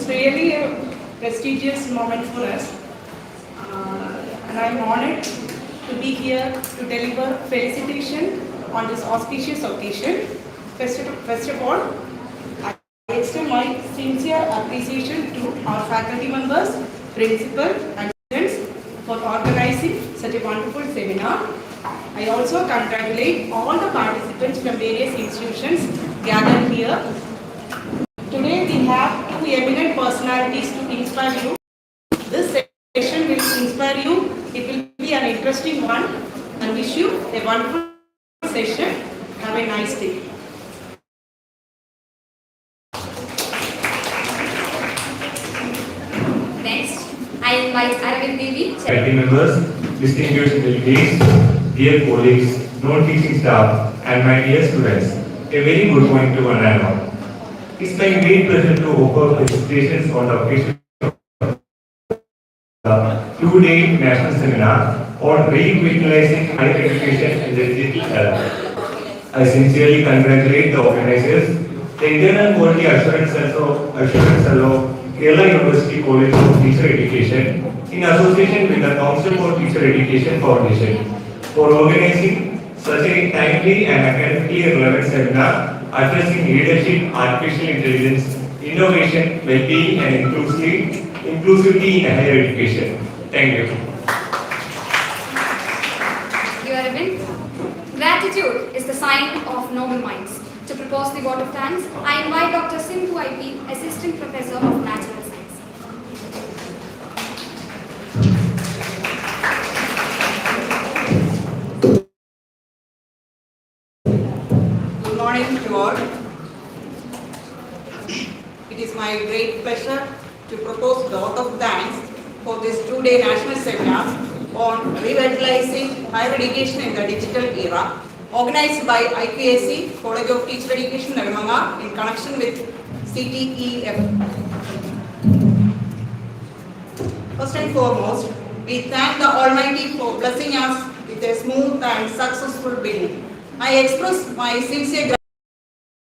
really a prestigious moment for us. And I'm honored to be here to deliver felicitation on this auspicious occasion. First of all, I extend my sincere appreciation to our faculty members, principal and students for organizing such a wonderful seminar. I also congratulate all the participants from various institutions gathered here. Today we have two eminent personalities to inspire you. This session will inspire you. It will be an interesting one, and wish you a wonderful session. Have a nice day. Next, I invite Aravind Devi. Faculty members, distinguished delegates, dear colleagues, non-teaching staff, and my dear students, a very good morning to one and all. It's my great pleasure to offer presentations on the occasion of the two-day national seminar on revitalizing higher education in the digital era. I sincerely congratulate the organizers, the Internal Quality Assurance Cell of Kerala University College of Teacher Education, in association with the Council for Teacher Education Foundation, for organizing such a timely and academically relevant seminar addressing leadership, artificial intelligence, innovation, well-being, and inclusivity in higher education. Thank you. Thank you, Aravind. Gratitude is the sign of noble minds. To propose the vote of thanks, I invite Dr. Sindhu IP, Assistant Professor of Natural Science. Good morning to all. It is my great pleasure to propose the vote of thanks for this two-day national seminar on revitalizing higher education in the digital era, organized by IQAC, College of Teacher Education, Nedumangad, in connection with CTEF. First and foremost, we thank the Almighty for blessing us with a smooth and successful beginning. I express my sincere gratitude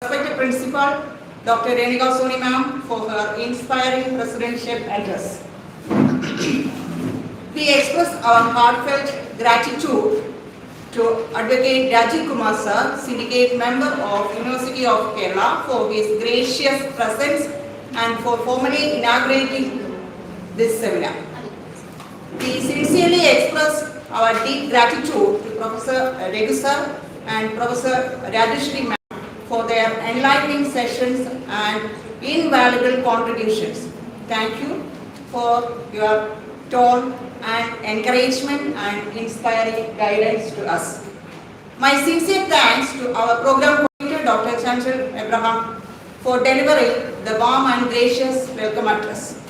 to respected principal, Dr. Renika Soni ma'am, for her inspiring presidential address. We express our heartfelt gratitude to Advocate Rajiv Kumar sir, Syndicate Member of University of Kerala, for his gracious presence and for formally inaugurating this seminar. We sincerely express our deep gratitude to Professor Regu sir and Professor Rajeshri ma'am for their enlightening sessions and invaluable contributions. Thank you for your tone and encouragement and inspiring guidance to us. My sincere thanks to our program coordinator, Dr. Chanchal Abraham, for delivering the warm and gracious welcome address.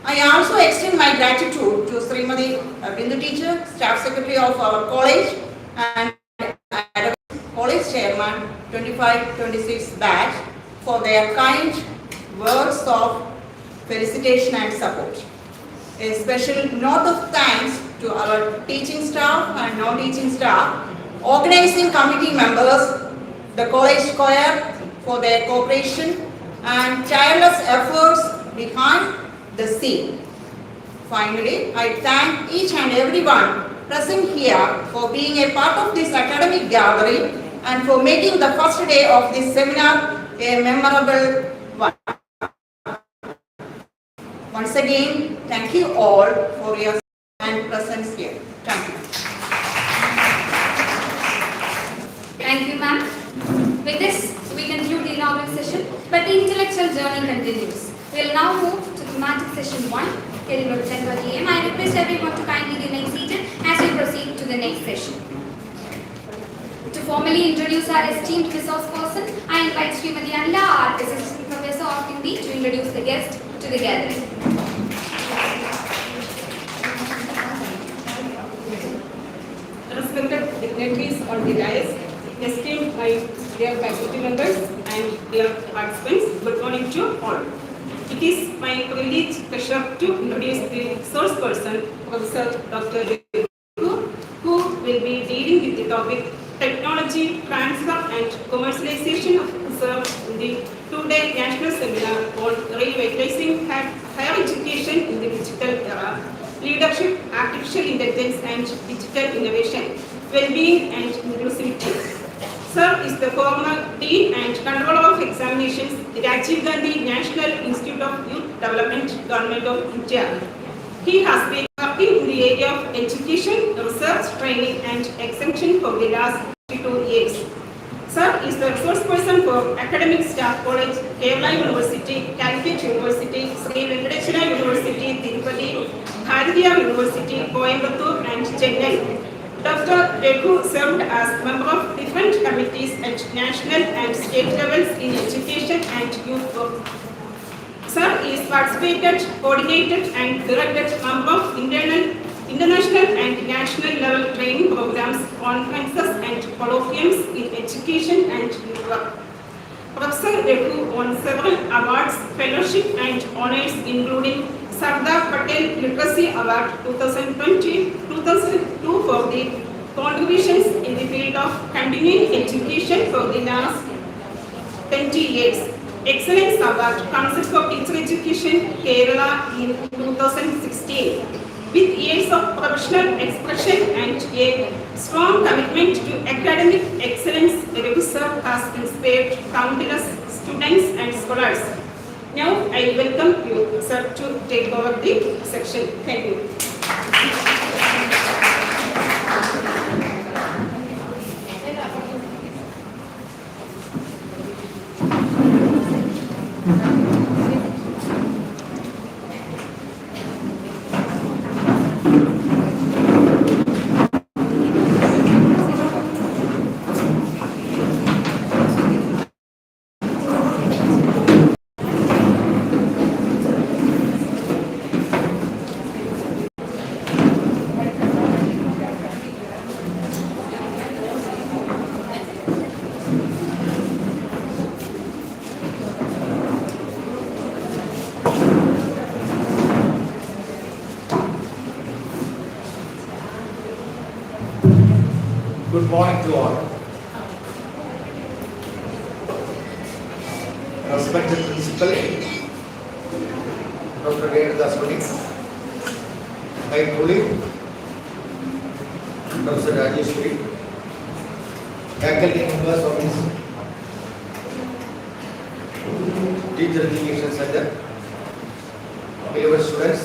I also extend my gratitude to Srimati Bindu teacher, Staff Secretary of our college, and College Chairman 25-26 batch for their kind words of felicitation and support. A special note of thanks to our teaching staff and non-teaching staff, organizing committee members, the college choir for their cooperation and tireless efforts behind the scene. Finally, I thank each and everyone present here for being a part of this academic gathering and for making the first day of this seminar a memorable one. Once again, thank you all for your and presence here. Thank you. Thank you, ma'am. With this, we conclude the inaugural session, but the intellectual journey continues. We will now move to thematic session 1, till 10:30 am. I request everyone to kindly remain seated as we proceed to the next session. To formally introduce our esteemed resource person, I invite Srimati Anila, our Assistant Professor of Hindi, to introduce the guest to the gathering. Respected dignitaries on the dais, esteemed my dear faculty members and dear participants, good morning to all. It is my privilege, pleasure to introduce the resource person, Professor Dr. Devu, who will be dealing with the topic Technology, Transfer and Commercialization of Research in the today national seminar on revitalizing higher education in the digital era, leadership, artificial intelligence and digital innovation, well-being and inclusivity. Sir is the former Dean and Controller of Examinations, Rajiv Gandhi National Institute of Youth Development, Government of India. He has been working in the area of education, research, training and extension for the last 22 years. Sir is the resource person for Academic Staff College, Kerala University, Calicut University, Sri Venkateshwara University, Tirupati, Bharatiya University, Coimbatore and Chennai. Dr. Rekhu served as member of different committees at national and state levels in education and youth work. Sir is participated, coordinated and directed member of international and national level training programs, conferences and colloquiums in education and youth work. Professor Rekhu won several awards, fellowship and honors including Sardar Patel Literacy Award 2002 for the contributions in the field of continuing education for the last 20 years. Excellence Award, Council for Teacher Education, Kerala in 2016. With years of professional expression and a strong commitment to academic excellence, Rekhu sir has inspired countless students and scholars. Now I welcome you, sir, to take over the section. Thank you. Good morning to all. Respected Principal, Dr. Redaswani, my colleague, Professor Rajeshwari, faculty members of this Teacher Education Center, beloved students,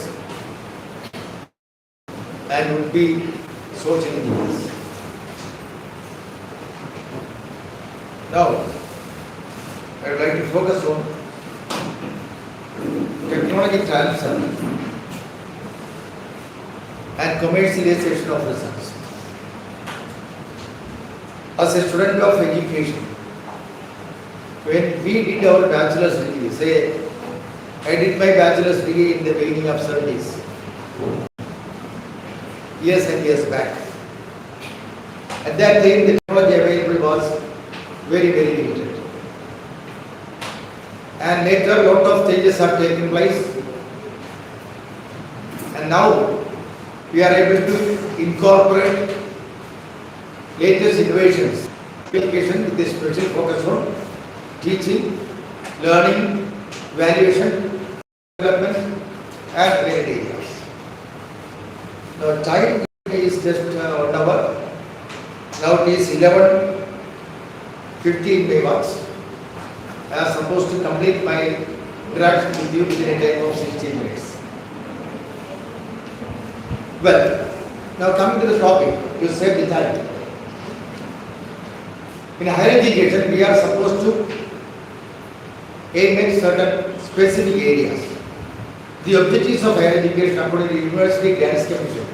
and would be social engineers. Now, I would like to focus on technology transfer and commercialization of research. As a student of education, when we did our bachelor's degree, say, I did my bachelor's degree in the beginning of 70s, years and years back. At that time, the technology available was very, very limited. And later, a lot of changes have taken place. And now, we are able to incorporate latest innovations, application with a special focus on teaching, learning, evaluation, development, and related areas. The time is just 1 hour. Now it is 11:15 megawatts. I am supposed to complete my interaction with you within a time of 16 minutes. Well, now coming to the topic, to save the time. In higher education, we are supposed to aim at certain specific areas. The objectives of higher education according to the University Grants Commission,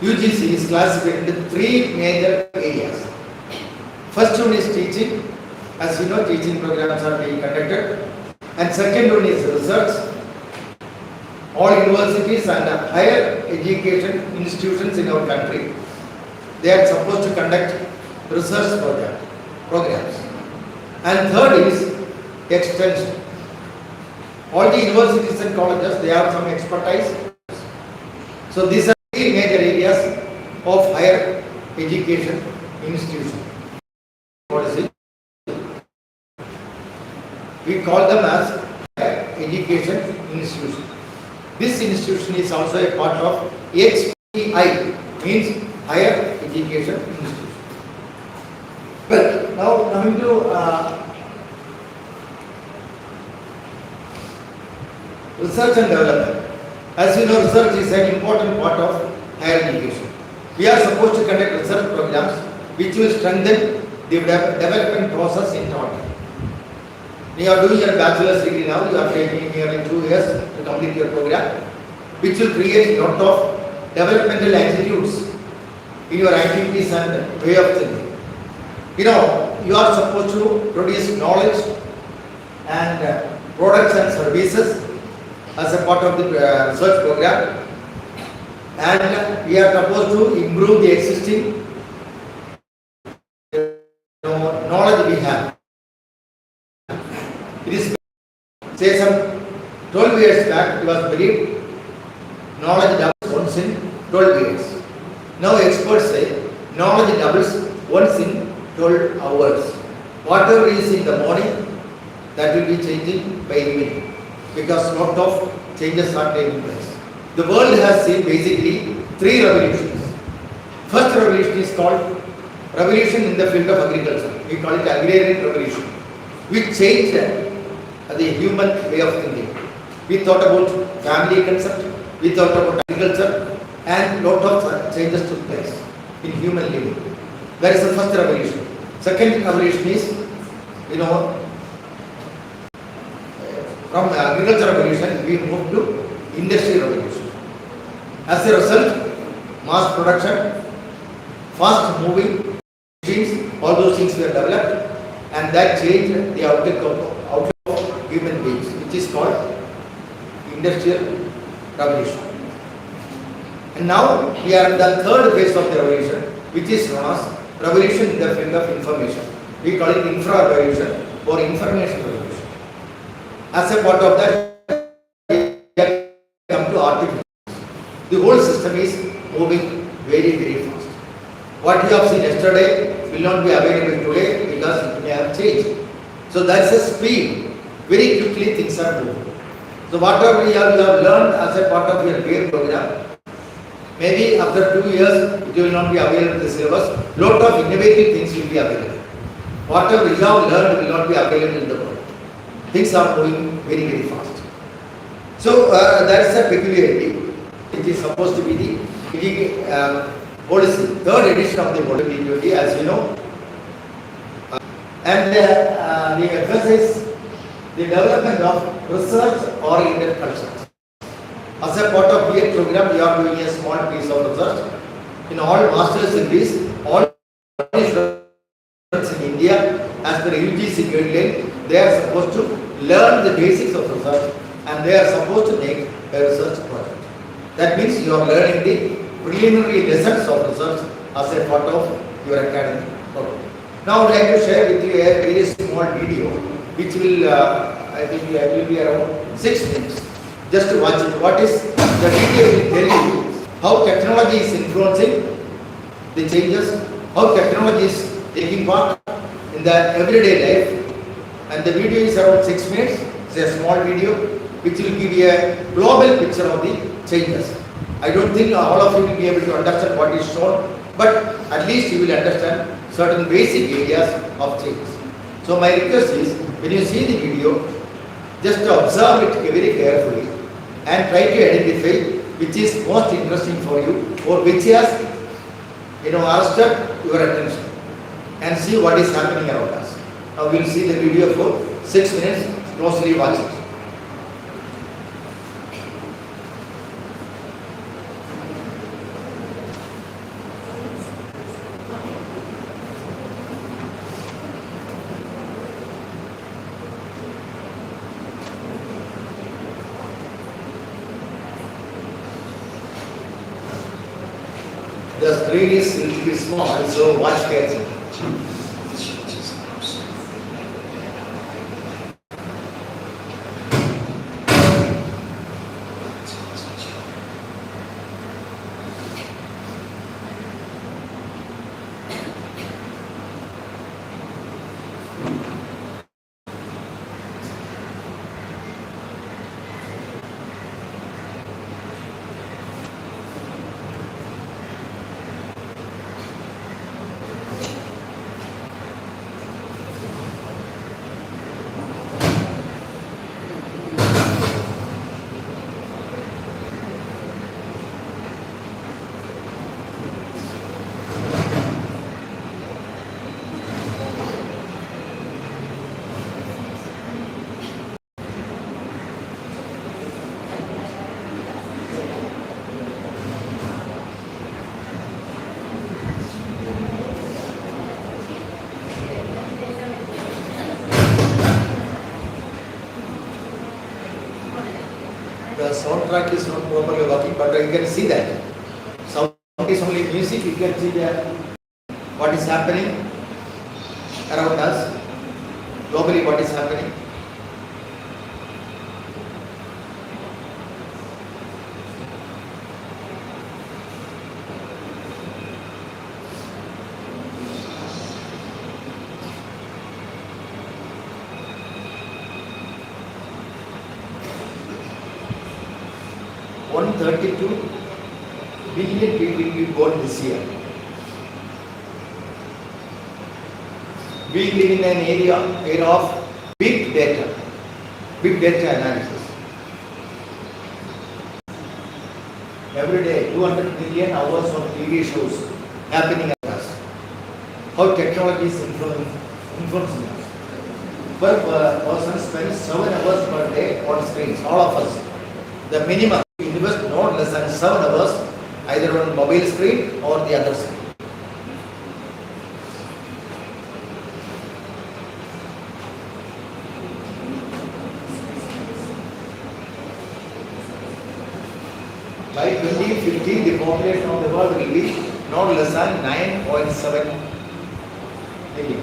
UGC, is classified into 3 major areas. First one is teaching. As you know, teaching programs are being conducted. And second one is research. All universities and higher education institutions in our country, they are supposed to conduct research programs. And third is extension. All the universities and colleges, they have some expertise. So these are 3 major areas of higher education institution. What is it? We call them as education institution. This institution is also a part of HEI, means Higher Education Institution. Well, now coming to research and development. As you know, research is an important part of higher education. We are supposed to conduct research programs which will strengthen the development process in total. You are doing your bachelor's degree now, you are taking nearly 2 years to complete your program, which will create a lot of developmental attitudes in your activities and way of thinking. You know, you are supposed to produce knowledge and products and services as a part of the research program, and we are supposed to improve the existing knowledge we have. It is, say, some 12 years back, it was believed knowledge doubles once in 12 years. Now experts say knowledge doubles once in 12 hours. Whatever is in the morning, that will be changing by evening, because lot of changes are taking place. The world has seen basically 3 revolutions. First revolution is called revolution in the field of agriculture. We call it agrarian revolution, which changed the human way of thinking. We thought about family concept, we thought about agriculture, and lot of changes took place in human living. That is the first revolution. Second revolution is, you know, from agriculture revolution we moved to industrial revolution. As a result, mass production, fast moving machines, all those things were developed, and that changed the outlook of human beings, which is called industrial revolution. And now we are in the third phase of the revolution, which is known as revolution in the field of information. We call it infra revolution or information revolution. As a part of that, we have come to artificial. The whole system is moving very, very fast. What you have seen yesterday will not be available today because it may have changed. So that's the speed. Very quickly things are moving. So whatever you have learned as a part of your BA program, maybe after 2 years it will not be available in the syllabus. Lot of innovative things will be available. Whatever you have learned will not be available in the world. Things are moving very, very fast. So that's a peculiarity. It is supposed to be the policy, third edition of the policy, as you know. And the emphasis the development of research-oriented culture. As a part of BA program, we are doing a small piece of research. In all master's degrees, all in India, as per UGC guideline, they are supposed to learn the basics of research and they are supposed to make a research project. That means you are learning the preliminary lessons of research as a part of your academic program. Now I would like to share with you a very small video which will, I think it will be around 6 minutes. Just to watch it. What is the video will tell you how technology is influencing the changes, how technology is taking part in the everyday life, and the video is around 6 minutes. It's a small video which will give you a global picture of the changes. I don't think all of you will be able to understand what is shown, but at least you will understand certain basic areas of changes. So my request is, when you see the video, just observe it very carefully and try to identify which is most interesting for you or which has arrested your attention, and see what is happening around us. Now we will see the video for 6 minutes. Closely watch it. The screen is a little bit small, so watch carefully. soundtrack is not properly working, but you can see that. Sound is only music, you can see that what is happening around us, globally what is happening. $132 billion people will be born this year. We live in an era of big data analysis. Every day, 200 million hours of TV shows happening at us. How technology is influencing us. Per person spends 7 hours per day on screens, all of us. The minimum, we invest not less than 7 hours either on mobile screen or the other screen. By 2050, the population of the world will be not less than 9.7 million.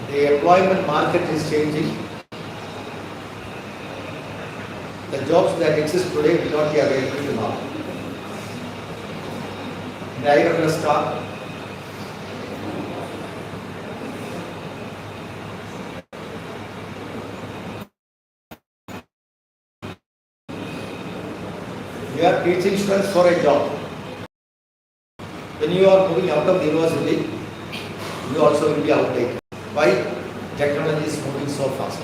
The employment market is changing. The jobs that exist today will not be available tomorrow. Driverless car, you are teaching students for a job. When you are moving out of the university, you also will be outdated. Why? Technology is moving so fast.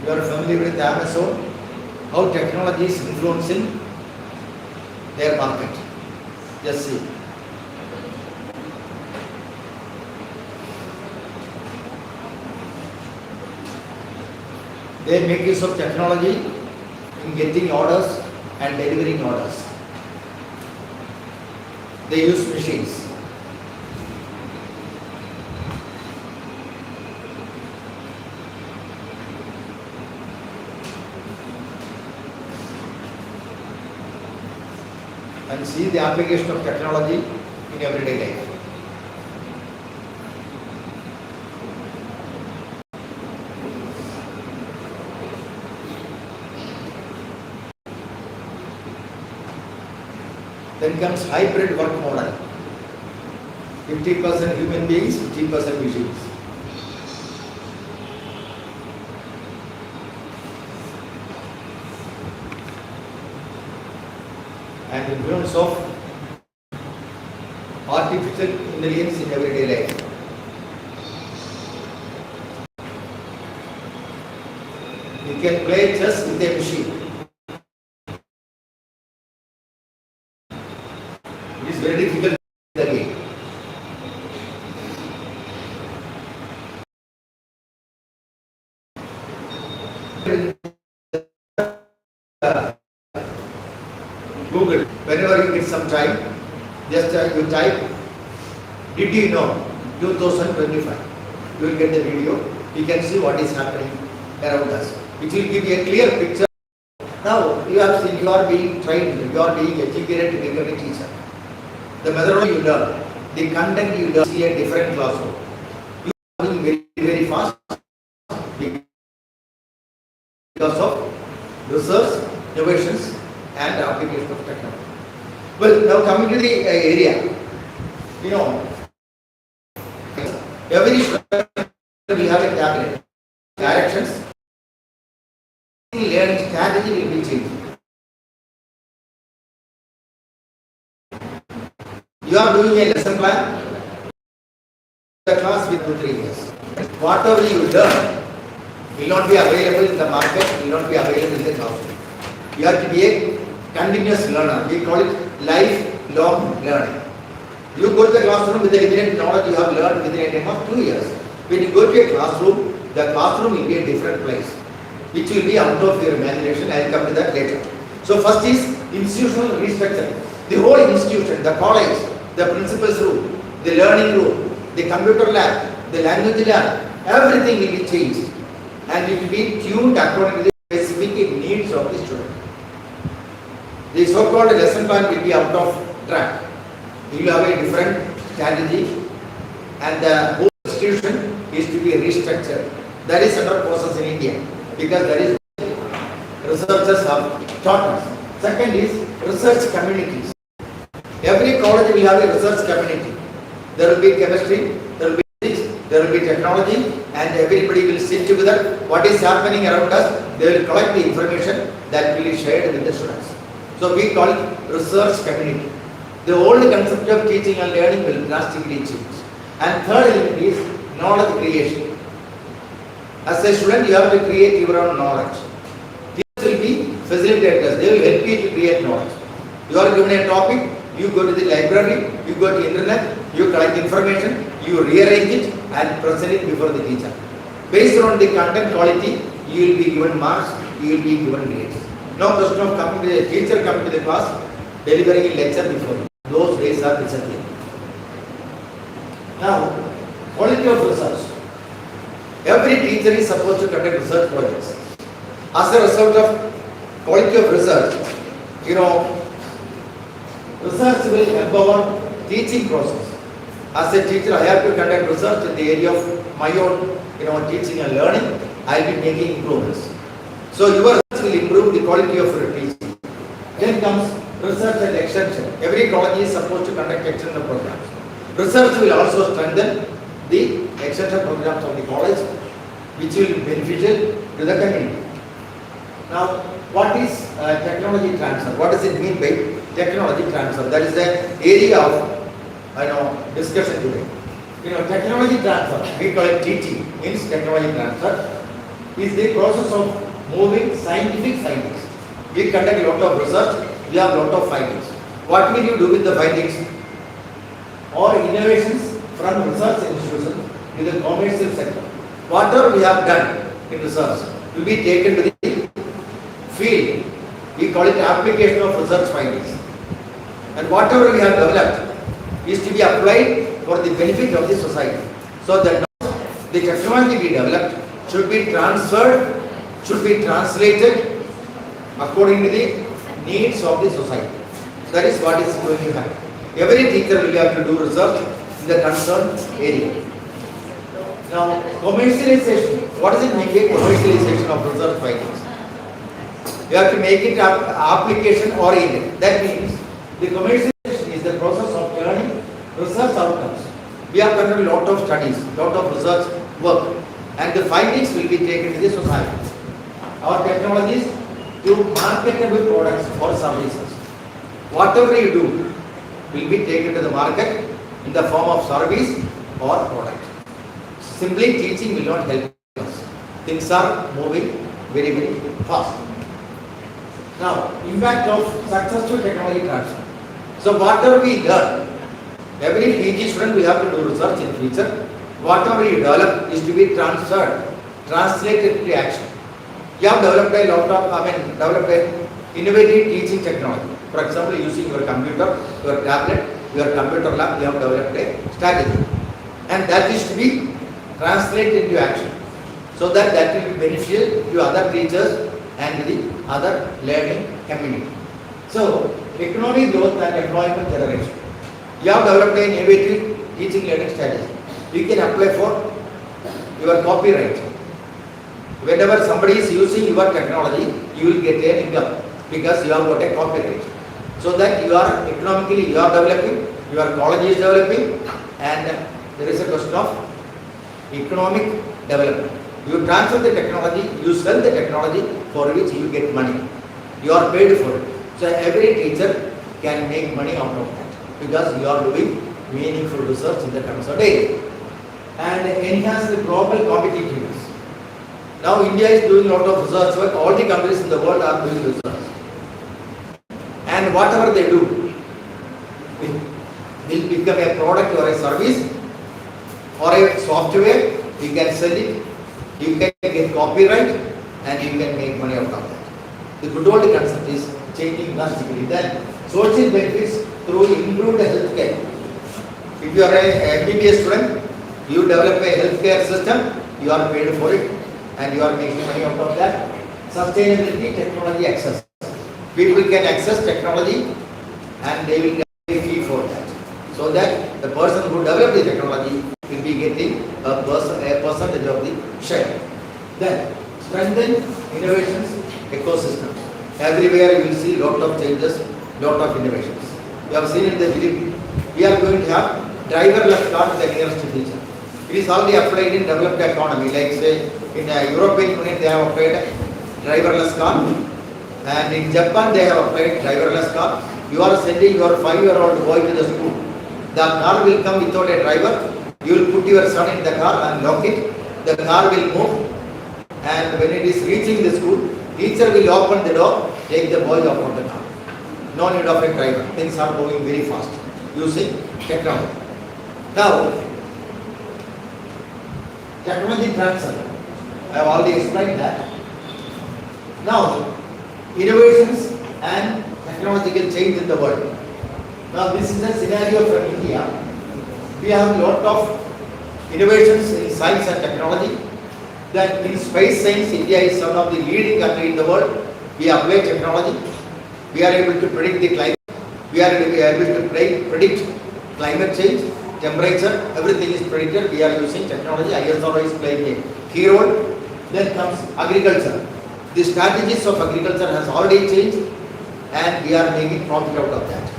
You are familiar with Amazon, how technology is influencing their market. Just see. They make use of technology in getting orders and delivering orders. They use machines. And see the application of technology in everyday life. Then comes hybrid work model. 50% human beings, 50% machines. And influence of artificial intelligence in everyday life. You can play chess with a machine. It is very difficult the game. Google, whenever you get some time, just you type, did you know 2025? You will get the video. You can see what is happening around us, which will give you a clear picture. Now you have seen, you are being trained, you are being educated to become a teacher. The methodology you learn, the content you learn, see a different classroom. You are learning very, very fast because of research, innovations, and application of technology. Well, now coming to the area, you know, every student will have a tablet. Directions, learning strategy will be changed. You are doing a lesson plan, the class with 2-3 years. Whatever you learn will not be available in the market, will not be available in the classroom. You have to be a continuous learner. We call it lifelong learning. You go to the classroom with the limited knowledge you have learned within a time of 2 years. When you go to a classroom, the classroom will be a different place, which will be out of your imagination. I will come to that later. So first is institutional restructuring. The whole institution, the college, the principal's room, the learning room, the computer lab, the language lab, everything will be changed and it will be tuned according to the specific needs of the student. The so-called lesson plan will be out of track. You will have a different strategy and the whole institution is to be restructured. That is under process in India because that is what researchers have taught us. Second is research communities. Every college will have a research community. There will be chemistry, there will be physics, there will be technology, and everybody will sit together. What is happening around us, they will collect the information that will be shared with the students. So we call it research community. The old concept of teaching and learning will drastically change. And third element is knowledge creation. As a student, you have to create your own knowledge. These will be facilitators. They will help you to create knowledge. You are given a topic, you go to the library, you go to internet, you collect information, you rearrange it and present it before the teacher. Based on the content quality, you will be given marks, you will be given grades. No question of coming to the teacher, coming to the class, delivering a lecture before you. Those days are disappearing. Now, quality of research. Every teacher is supposed to conduct research projects. As a result of quality of research, research will empower teaching process. As a teacher, I have to conduct research in the area of my own, teaching and learning. I will be making improvements. So your research will improve the quality of your teaching. Then comes research and extension. Every college is supposed to conduct extension programs. Research will also strengthen the extension programs of the college, which will be beneficial to the community. Now, what is technology transfer? What does it mean by technology transfer? That is the area of discussion today. Technology transfer, we call it teaching, means technology transfer is the process of moving scientific findings. We conduct a lot of research, we have a lot of findings. What will you do with the findings? Or innovations from research institutions to the commercial sector. Whatever we have done in research will be taken to the field. We call it application of research findings. And whatever we have developed is to be applied for the benefit of the society. So that the technology we developed should be transferred, should be translated according to the needs of the society. That is what is going to happen. Every teacher will have to do research in the concerned area. Now, commercialization. What does it mean by commercialization of research findings? You have to make it application oriented. That means the commercialization is the process of learning research outcomes. We have done a lot of studies, lot of research work, and the findings will be taken to the society. Our technologies to marketable products or services. Whatever you do will be taken to the market in the form of service or product. Simply teaching will not help us. Things are moving very, very fast. Now, impact of successful technology transfer. So whatever we learn, every PG student will have to do research in future. Whatever you develop is to be transferred, translated into action. You have developed a lot of, developed an innovative teaching technology. For example, using your computer, your tablet, your computer lab, you have developed a strategy. And that is to be translated into action. So that will be beneficial to other teachers and the other learning community. So, economic growth and employment generation. You have developed an innovative teaching learning strategy. You can apply for your copyright. Whenever somebody is using your technology, you will get an income. because you have got a copyright. So that you are economically you are developing, your college is developing, and there is a question of economic development. You transfer the technology, you sell the technology for which you get money. You are paid for it. So every teacher can make money out of that because you are doing meaningful research in the concerned area. And enhance the global competitiveness. Now India is doing a lot of research work. All the countries in the world are doing research. And whatever they do will become a product or a service or a software. You can sell it, you can get copyright, and you can make money out of that. The good old concept is changing drastically. Then social benefits through improved healthcare. If you are a MBBS student, you develop a healthcare system, you are paid for it, and you are making money out of that. Sustainability, technology access. People can access technology and they will get a fee for that. So that the person who developed the technology will be getting a percentage of the share. Then strengthen innovations ecosystem. Everywhere you will see lot of changes, lot of innovations. You have seen in the Philippines, we are going to have driverless car to the nearest teacher. It is already applied in developed economy, like say in European Union they have applied driverless car, and in Japan they have applied driverless car. You are sending your 5-year-old boy to the school. The car will come without a driver. You will put your son in the car and lock it. The car will move, and when it is reaching the school, teacher will open the door, take the boy out of the car. No need of a driver. Things are moving very fast using technology. Now, technology transfer. I have already explained that. Now, innovations and technological change in the world. Now, this is a scenario from India. We have a lot of innovations in science and technology. That in space science, India is one of the leading countries in the world. We apply technology. We are able to predict the climate. We are able to predict climate change, temperature, everything is predicted. We are using technology. ISRO is playing a key role. Then comes agriculture. The strategies of agriculture has already changed, and we are making profit out of that.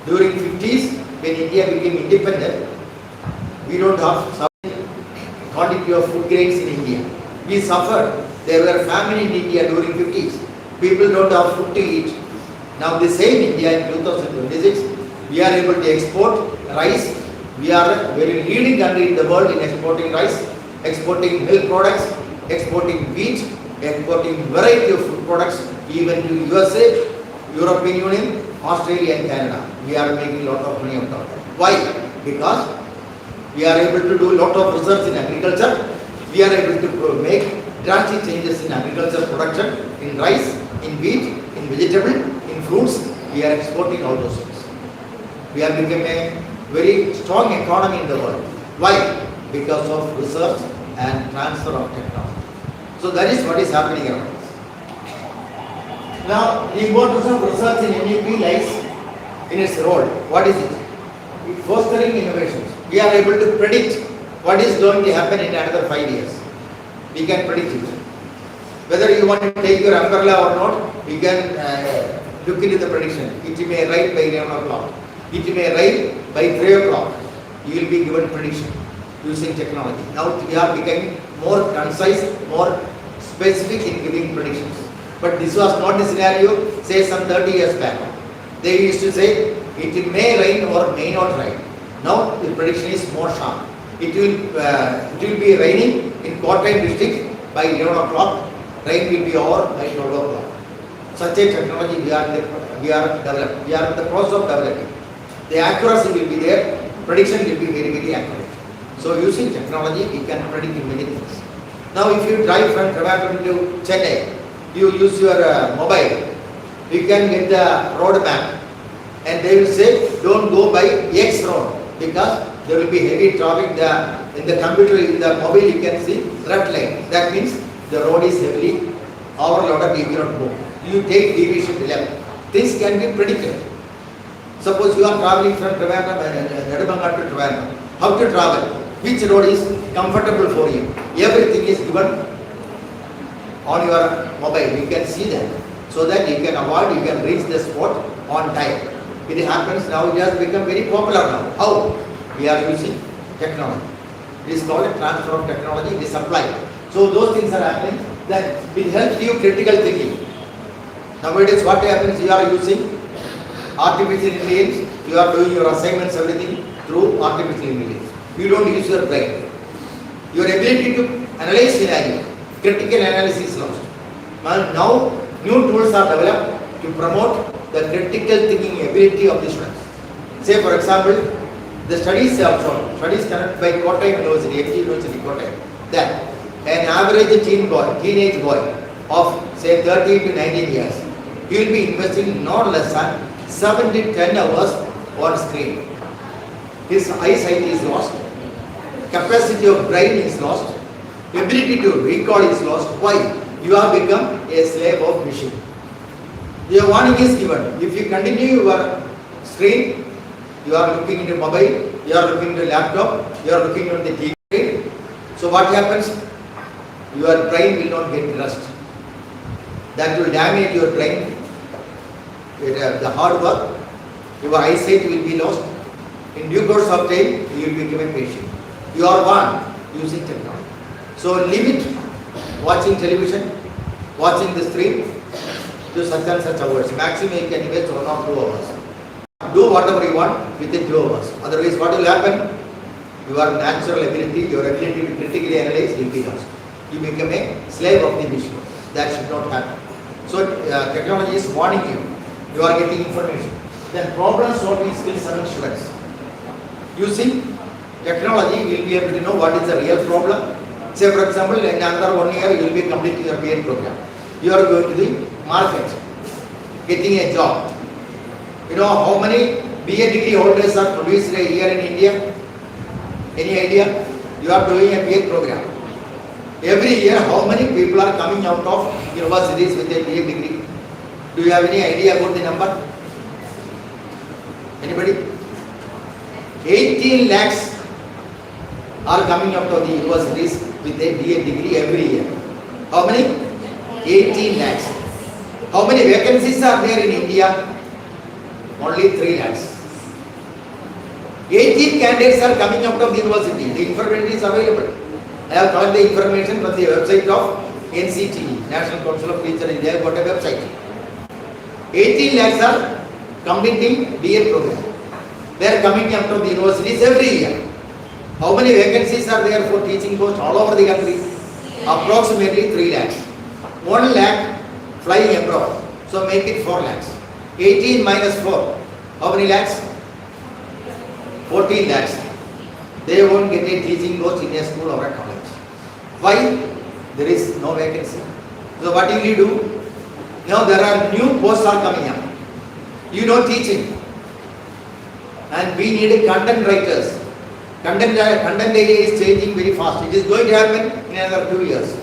During 50s, when India became independent, we don't have sufficient quantity of food grains in India. We suffered. There were famine in India during 50s. People don't have food to eat. Now the same India in 2026, we are able to export rice. We are a very leading country in the world in exporting rice, exporting milk products, exporting wheat, exporting variety of food products, even to USA, European Union, Australia and Canada. We are making a lot of money out of that. Why? Because we are able to do a lot of research in agriculture. We are able to make drastic changes in agriculture production, in rice, in wheat, in vegetable, in fruits. We are exporting all those things. We have become a very strong economy in the world. Why? Because of research and transfer of technology. So that is what is happening around us. Now, the importance of research in NEP lies in its role. What is it? It fostering innovations. We are able to predict what is going to happen in another 5 years. We can predict it. Whether you want to take your umbrella or not, we can look into the prediction. It may rain by 11 o'clock. It may rain by 3 o'clock. You will be given prediction using technology. Now we are becoming more concise, more specific in giving predictions. But this was not the scenario, say some 30 years back. They used to say it may rain or may not rain. Now the prediction is more sharp. It will be raining in Kottayam district by 11 o'clock. Rain will be over by 12 o'clock. Such a technology we are developing. We are in the process of developing. The accuracy will be there. Prediction will be very, very accurate. So using technology, we can predict many things. Now if you drive from Trivandrum to Chennai, you use your mobile, you can get the road map, and they will say don't go by X road because there will be heavy traffic. In the computer, in the mobile, you can see red line. That means the road is heavily overloaded, you cannot go. You take deviation left. Things can be predicted. Suppose you are traveling from Nedumangad to Trivandrum. How to travel? Which road is comfortable for you? Everything is given on your mobile. You can see that. so that you can avoid, you can reach the spot on time. It happens now, it has become very popular now. How? We are using technology. It is called a transfer of technology, it is applied. So those things are happening, that will help you critical thinking. Nowadays what happens, you are using artificial intelligence, you are doing your assignments, everything through artificial intelligence. You don't use your brain. Your ability to analyze scenario, critical analysis is lost. Now new tools are developed to promote the critical thinking ability of the students. Say for example, the studies have shown, studies conducted by KUCTE University, University KUCTE, that an average teenage boy of say 13 to 19 years, he will be investing not less than 7 to 10 hours on screen. His eyesight is lost, capacity of brain is lost, ability to recall is lost. Why? You have become a slave of machine. Your warning is given. If you continue your screen, you are looking into mobile, you are looking into laptop, you are looking on the TV. So what happens? Your brain will not get rest. That will damage your brain. The hard work, your eyesight will be lost. In due course of time, you will become a patient. You are one using technology. So limit watching television, watching the screen to such and such hours. Maximum you can invest 1 or 2 hours. Do whatever you want within 2 hours. Otherwise what will happen? Your natural ability, your ability to critically analyze will be lost. You become a slave of the machine. That should not happen. So technology is warning you. You are getting information. Then problem solving skills among students. Using technology, you will be able to know what is the real problem. Say for example, in another 1 year, you will be completing your BA program. You are going to the market, getting a job. You know how many BA degree holders are produced a year in India? Any idea? You are doing a BA program. Every year, how many people are coming out of universities with a BA degree? Do you have any idea about the number? Anybody? 18 lakhs are coming out of the universities with a BA degree every year. How many? 18 lakhs. How many vacancies are there in India? Only 3 lakhs. 18 candidates are coming out of the university. The information is available. I have got the information from the website of NCT, National Council of Teachers India. I have got a website. 18 lakhs are completing BA program. They are coming out of the universities every year. How many vacancies are there for teaching posts all over the country? Approximately 3 lakhs. 1 lakh flying abroad. So make it 4 lakhs. 18 minus 4. How many lakhs? 14 lakhs. They won't get a teaching post in a school or a college. Why? There is no vacancy. So what will you do? Now there are new posts are coming up. You know teaching. And we need content writers. Content area is changing very fast. It is going to happen in another 2 years.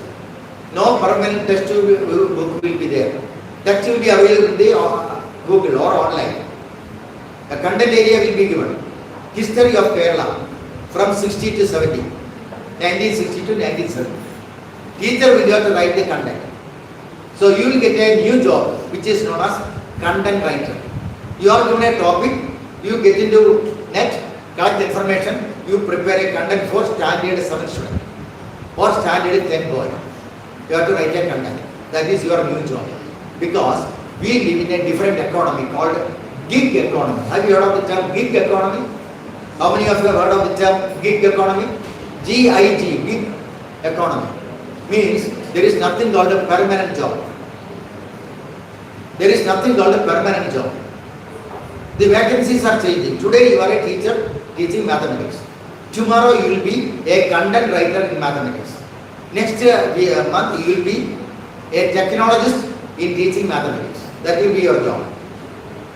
No permanent text book will be there. Text will be available in the Google or online. A content area will be given. History of Kerala from 60 to 70. 1960 to 1970. Teacher will have to write the content. So you will get a new job which is known as content writer. You are given a topic, you get into net, collect information, you prepare a content for standard 7 student or standard 10 boy. You have to write a content. That is your new job. Because we live in a different economy called gig economy. Have you heard of the term gig economy? How many of you have heard of the term gig economy? G-I-G, gig economy. Means there is nothing called a permanent job. There is nothing called a permanent job. The vacancies are changing. Today you are a teacher teaching mathematics. Tomorrow you will be a content writer in mathematics. Next month you will be a technologist in teaching mathematics. That will be your job.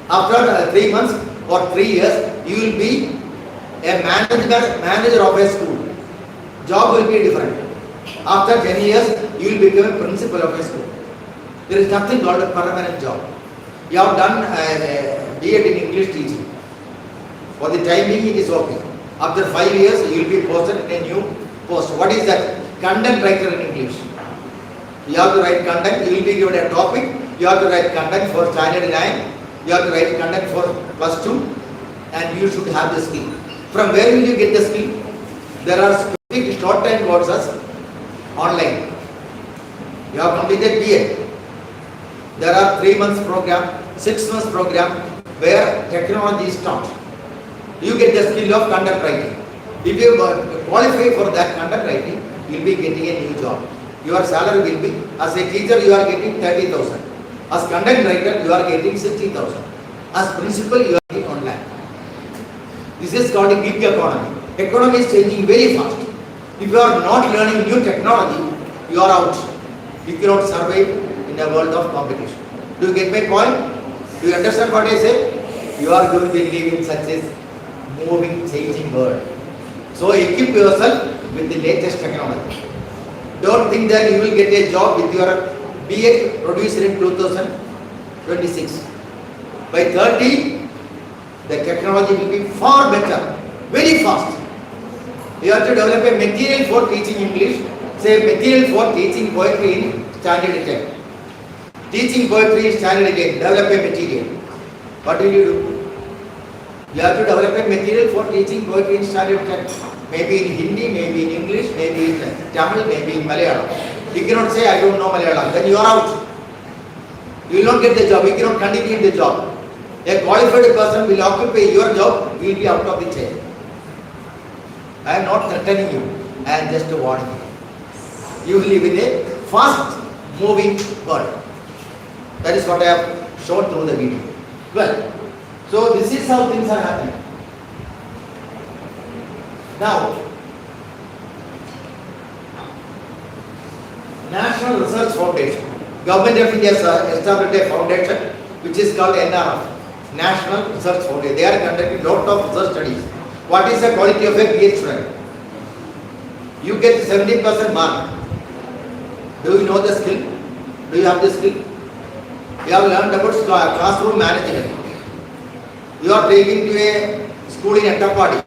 After 3 months or 3 years, you will be a manager of a school. Job will be different. After 10 years, you will become a principal of a school. There is nothing called a permanent job. You have done B.Ed in English teaching. For the time being, it is okay. After 5 years, you will be posted in a new post. What is that? Content writer in English. You have to write content. You will be given a topic. You have to write content for standard 9. You have to write content for plus 2. And you should have the skill. From where will you get the skill? There are specific short-time courses online. You have completed BA. There are 3 months program, 6 months program where technology is taught. You get the skill of content writing. If you qualify for that content writing, you will be getting a new job. Your salary will be, as a teacher you are getting 30,000. As content writer you are getting 60,000. As principal you are getting 1 lakh. This is called a gig economy. Economy is changing very fast. If you are not learning new technology, you are out. You cannot survive in a world of competition. Do you get my point? Do you understand what I say? You are going to live in such a moving, changing world. So equip yourself with the latest technology. Don't think that you will get a job with your BA produced in 2026. By 30, the technology will be far better, very fast. You have to develop a material for teaching English, say material for teaching poetry in standard 10. Teaching poetry in standard 10, develop a material. What will you do? You have to develop a material for teaching poetry in standard 10. Maybe in Hindi, maybe in English, maybe in Tamil, maybe in Malayalam. You cannot say, I don't know Malayalam. Then you are out. You will not get the job. You cannot continue in the job. A qualified person will occupy your job, you will be out of the chair. I am not threatening you. I am just warning you. You live in a fast moving world. That is what I have shown through the video. Well, so this is how things are happening. Now, National Research Foundation. Government of India has established a foundation which is called NRF, National Research Foundation. They are conducting a lot of research studies. What is the quality of a PhD student? You get 70% mark. Do you know the skill? Do you have the skill? You have learned about classroom management. You are taken to a school in Attapadi,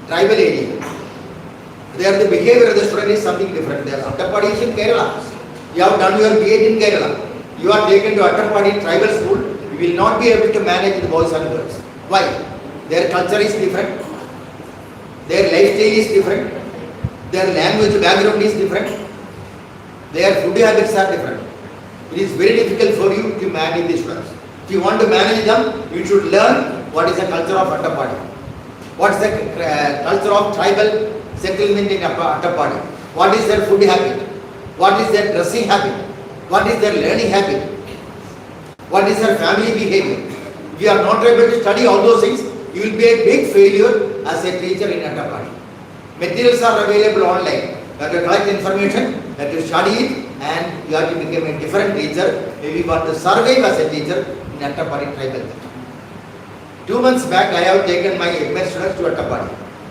tribal area. There the behavior of the student is something different. There Attapadi is in Kerala. You have done your BA in Kerala. You are taken to Attapadi tribal school. You will not be able to manage the boys and girls. Why? Their culture is different. Their lifestyle is different. Their language background is different. Their food habits are different. It is very difficult for you to manage the students. If you want to manage them, you should learn what is the culture of Attapadi. What is the culture of tribal settlement in Attapadi. What is their food habit? What is their dressing habit? What is their learning habit? What is their family behavior? If you are not able to study all those things, you will be a big failure as a teacher in Attapadi. Materials are available online. You have to collect information, you have to study it, and you have to become a different teacher if you want to survive as a teacher in Attapadi tribal. 2 months back, I have taken my MS students to Attapadi.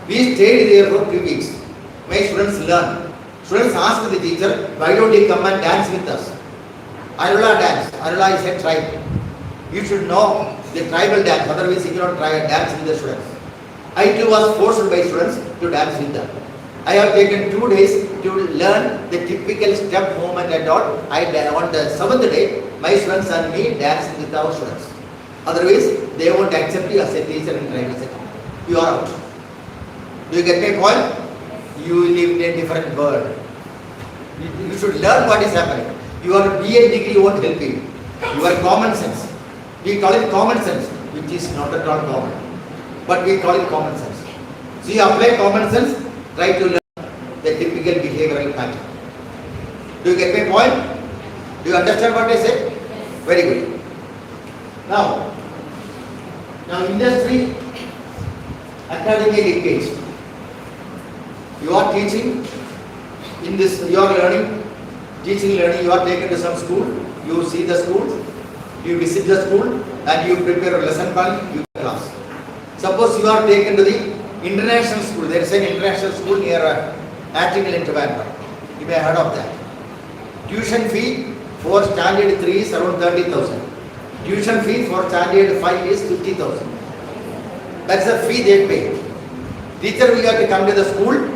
We stayed there for 2 weeks. My students learn. Students ask the teacher, why don't you come and dance with us? Arula dance. Arula is a tribe. You should know the tribal dance, otherwise you cannot try a dance with the students. I too was forced by students to dance with them. I have taken 2 days to learn the typical step movement and all. On the 7th day, my students and me danced with our students. Otherwise, they won't accept you as a teacher in tribal setting. You are out. Do you get my point? You live in a different world. You should learn what is happening. Your BA degree won't help you. Your common sense. We call it common sense, which is not at all common. But we call it common sense. So you apply common sense, try to learn the typical behavioral pattern. Do you get my point? Do you understand what I say? Very good. Now industry, academic engaged. You are teaching in this, you are learning, teaching, learning, you are taken to some school, you see the school, you visit the school and you prepare a lesson plan, you class. Suppose you are taken to the international school, there is an international school near Attical in Trivandrum. You may have heard of that. Tuition fee for standard 3 is around 30,000. Tuition fee for standard 5 is 50,000. That's the fee they pay. Teacher will have to come to the school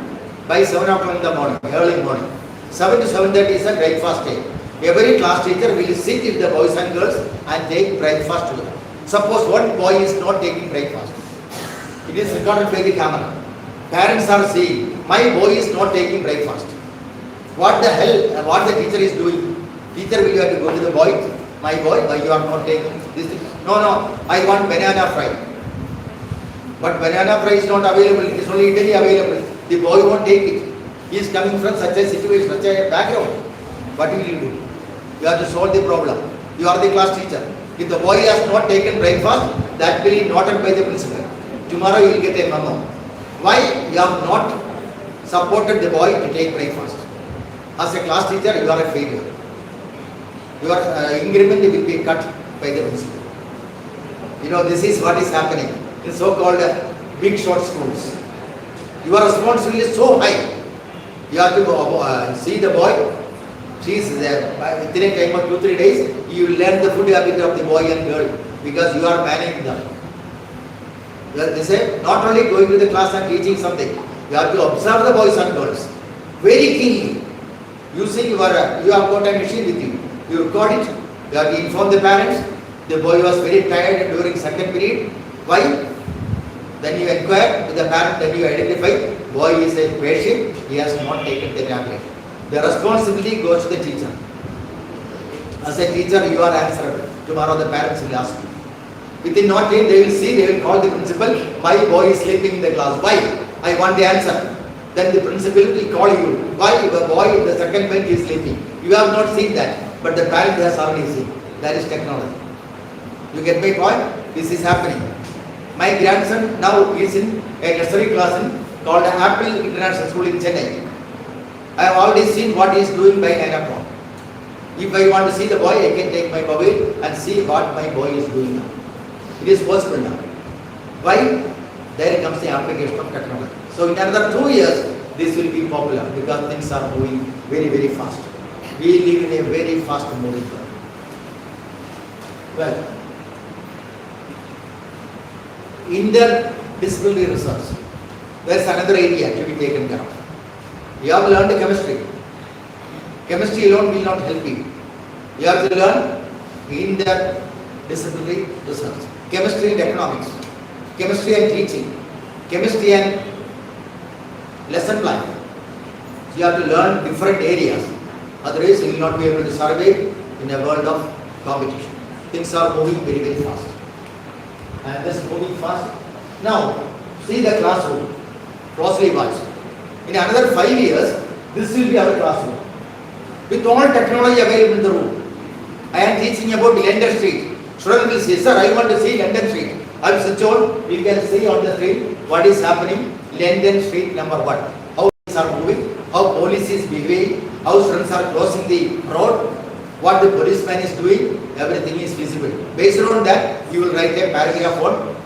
by 7 o'clock in the morning, early morning. 7 to 7:30 is a breakfast day. Every class teacher will sit with the boys and girls and take breakfast together. Suppose one boy is not taking breakfast. It is recorded by the camera. Parents are saying, my boy is not taking breakfast. What the hell, what the teacher is doing? Teacher will have to go to the boy, my boy, why you are not taking this thing? No, I want banana fry. But banana fry is not available, it is only Italy available. The boy won't take it. He is coming from such a situation, such a background. What will you do? You have to solve the problem. You are the class teacher. If the boy has not taken breakfast, that will be noted by the principal. Tomorrow you will get a memo. Why you have not supported the boy to take breakfast? As a class teacher, you are a failure. Your increment will be cut by the principal. You know, this is what is happening in so-called big short schools. Your responsibility is so high. You have to go, see the boy. She is there. Within a time of 2-3 days, you will learn the food habit of the boy and girl because you are managing them. They say, not only going to the class and teaching something, you have to observe the boys and girls very keenly. Using your, you have got a machine with you. You record it. You have to inform the parents. The boy was very tired during second period. Why? Then you inquire with the parent, then you identify, boy is a patient, he has not taken the tablet. The responsibility goes to the teacher. As a teacher, you are answerable. Tomorrow the parents will ask you. Within no time, they will see, they will call the principal, my boy is sleeping in the class. Why? I want the answer. Then the principal will call you. Why? The boy in the second bench is sleeping. You have not seen that, but the parent has already seen. That is technology. You get my point? This is happening. My grandson now is in a nursery class called Apple International School in Chennai. I have already seen what he is doing by 9 o'clock. If I want to see the boy, I can take my mobile and see what my boy is doing now. It is possible now. Why? There comes the application of technology. So in another 2 years, this will be popular because things are moving very, very fast. We live in a very fast moving world. Well, interdisciplinary research. There is another area to be taken care of. You have learned chemistry. Chemistry alone will not help you. You have to learn interdisciplinary research. Chemistry and economics. Chemistry and teaching. Chemistry and lesson plan. So you have to learn different areas. Otherwise, you will not be able to survive in a world of competition. Things are moving very, very fast. And this is moving fast. Now, see the classroom. Closely watch. In another 5 years, this will be our classroom. With all technology available in the room. I am teaching about London Street. Student will say, sir, I want to see London Street. I will switch on. You can see on the screen what is happening. London Street number 1. How things are moving. How police is behaving. How students are crossing the road. What the policeman is doing. Everything is visible. Based on that, you will write a paragraph on.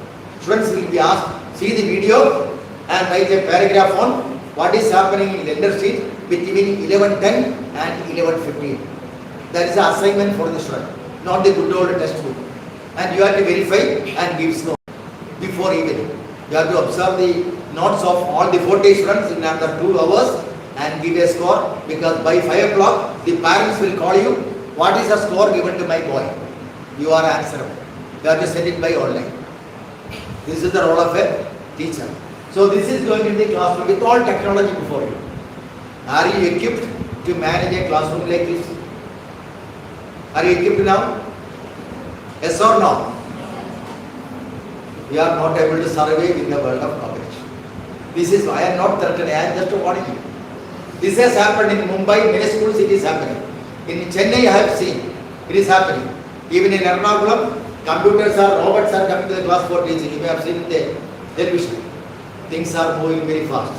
Students will be asked, see the video and write a paragraph on what is happening in London Street between 11:10 and 11:15. That is the assignment for the student, not the good old textbook. And you have to verify and give score before evening. You have to observe the notes of all the 40 students in another 2 hours and give a score because by 5 o'clock the parents will call you. What is the score given to my boy? You are answerable. You have to send it by online. This is the role of a teacher. So this is going in the classroom with all technology before you. Are you equipped to manage a classroom like this? Are you equipped now? Yes or no? We are not able to survive in the world of competition. This is why I am not threatening, I am just warning you. This has happened in Mumbai, many schools it is happening. In Chennai I have seen, it is happening. Even in Ernakulam, computers or robots are coming to the class for teaching. You may have seen in the television. Things are moving very fast.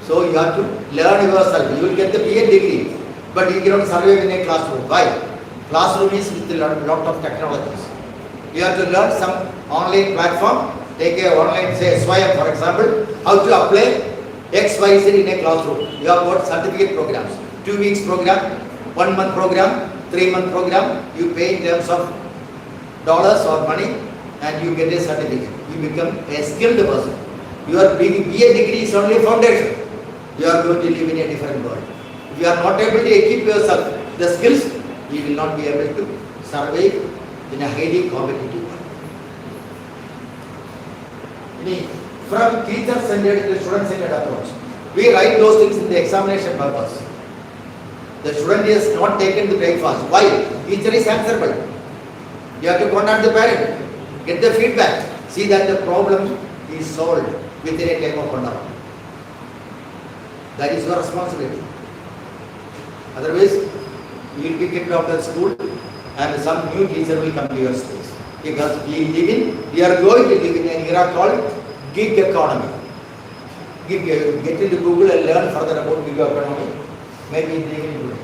So you have to learn yourself. You will get the BA degree, but you cannot survive in a classroom. Why? Classroom is with a lot of technologies. You have to learn some online platform. Take a online, say SYM for example, how to apply XYZ in a classroom. You have got certificate programs, 2 weeks program, 1 month program, 3-month program. You pay in terms of dollars or money and you get a certificate. You become a skilled person. Your BA degree is only a foundation. You are going to live in a different world. If you are not able to equip yourself, the skills, he will not be able to survive in a highly competitive world. From teacher-centered to student-centered approach, we write those things in the examination purpose. The student is not taken to breakfast. Why? Teacher is answerable. You have to contact the parent, get the feedback, see that the problem is solved within a time of 1 hour. That is your responsibility. Otherwise, you will be kicked out of the school and some new teacher will come to your space. Because we are going to live in an era called gig economy. Get into Google and learn further about gig economy. Maybe they will do it.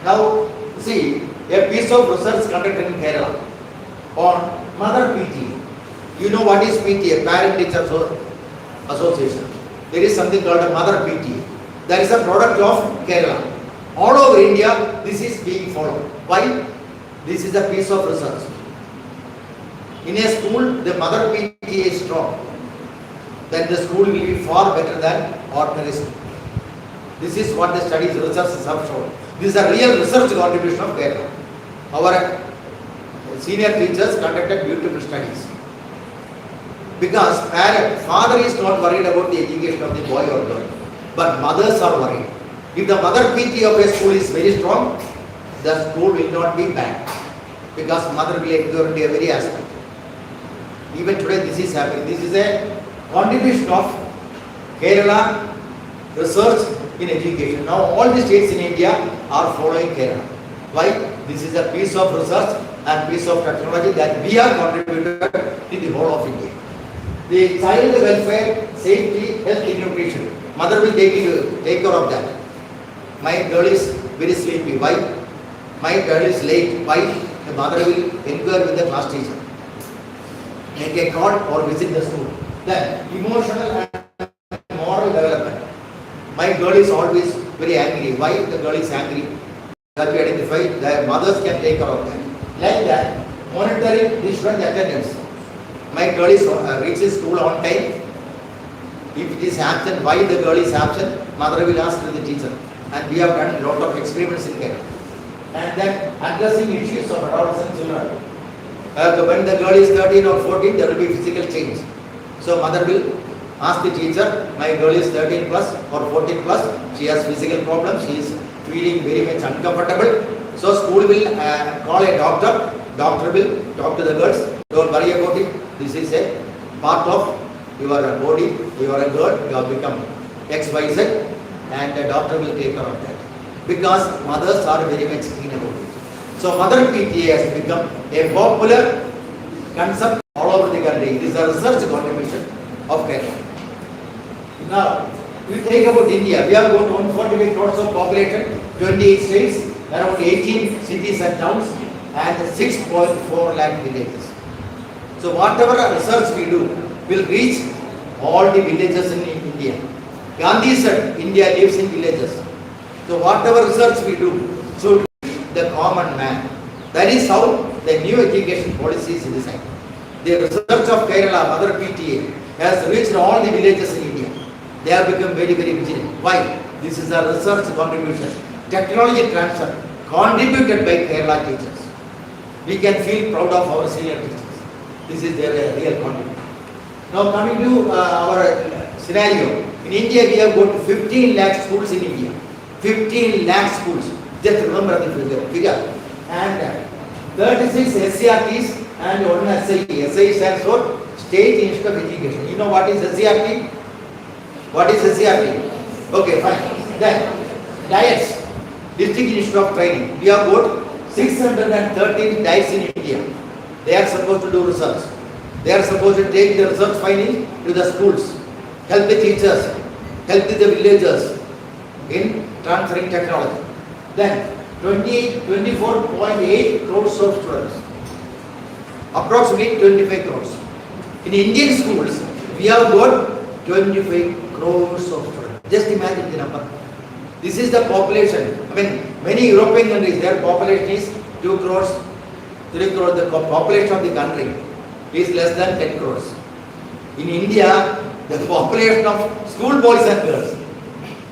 Now, see, a piece of research conducted in Kerala on mother PTA. You know what is PTA? Parent Teacher Association. There is something called a mother PTA. That is a product of Kerala. All over India, this is being followed. Why? This is a piece of research. In a school, the mother PTA is strong. Then the school will be far better than ordinary school. This is what the studies, research have shown. This is a real research contribution of Kerala. Our senior teachers conducted beautiful studies. Because father is not worried about the education of the boy or girl, but mothers are worried. If the mother PTA of a school is very strong, the school will not be bad. Because mother will endure into every aspect. Even today this is happening. This is a contribution of Kerala research in education. Now all the states in India are following Kerala. Why? This is a piece of research and piece of technology that we have contributed to the whole of India. The child welfare, safety, health and nutrition. Mother will take care of that. My girl is very sleepy. Why? My girl is late. Why? The mother will inquire with the class teacher. Make a call or visit the school. Then emotional and moral development. My girl is always very angry. Why the girl is angry? That we identify, the mothers can take care of that. Like that, monitoring the student attendance. My girl is reaches school on time. If it is absent, why the girl is absent? Mother will ask the teacher. And we have done a lot of experiments in there. And then addressing issues of adolescent children. When the girl is 13 or 14, there will be physical change. So mother will ask the teacher, my girl is 13 plus or 14 plus, she has physical problems, she is feeling very much uncomfortable. So school will call a doctor, doctor will talk to the girls, don't worry about it, this is a part of your body, you are a girl, you have become XYZ and the doctor will take care of that. Because mothers are very much keen about it. So mother PTA has become a popular concept all over the country. This is a research contribution of Kerala. Now, we take about India. We have got 148 crores of population, 28 states, around 18 cities and towns, and 6.4 lakh villages. So whatever research we do will reach all the villages in India. Gandhi said, India lives in villages. So whatever research we do should reach the common man. That is how the new education policy is designed. The research of Kerala, Mother PTA, has reached all the villages in India. They have become very, very vigilant. Why? This is a research contribution. Technology transfer contributed by Kerala teachers. We can feel proud of our senior teachers. This is their real contribution. Now coming to our scenario. In India, we have got 15 lakh schools in India. 15 lakh schools. Just remember the figure. And 36 SCRTs and 1 SIE. SIE stands for State Institute of Education. You know what is SCRT? What is SCRT? Okay, fine. Then, DIETs, District Institute of Training. We have got 613 DIETs in India. They are supposed to do research. They are supposed to take the research findings to the schools, help the teachers, help the villagers in transferring technology. Then, 24.8 crores of students. Approximately 25 crores. In Indian schools, we have got 25 crores of students. Just imagine the number. This is the population. I mean, many European countries, their population is 2 crores, 3 crores. The population of the country is less than 10 crores. In India, the population of school boys and girls,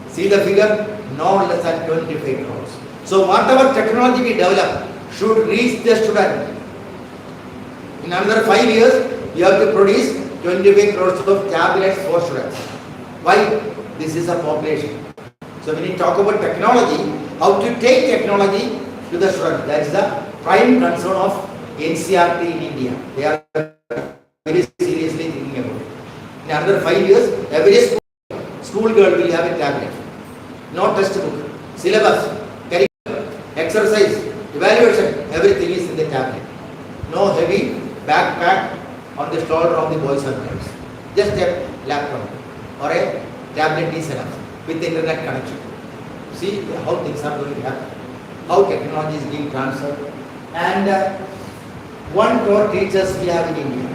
see the figure, no less than 25 crores. So whatever technology we develop should reach the student. In another 5 years, we have to produce 25 crores of tablets for students. Why? This is a population. So when we talk about technology, how to take technology to the student, that is the prime concern of NCRT in India. They are very seriously thinking about it. In another 5 years, every school girl will have a tablet. No textbook, syllabus, curriculum, exercise, evaluation, everything is in the tablet. No heavy backpack on the shoulder of the boys and girls. Just a laptop or a tablet is enough with internet connection. See how things are going to happen, how technology is being transferred. And 1 crore teachers we have in India.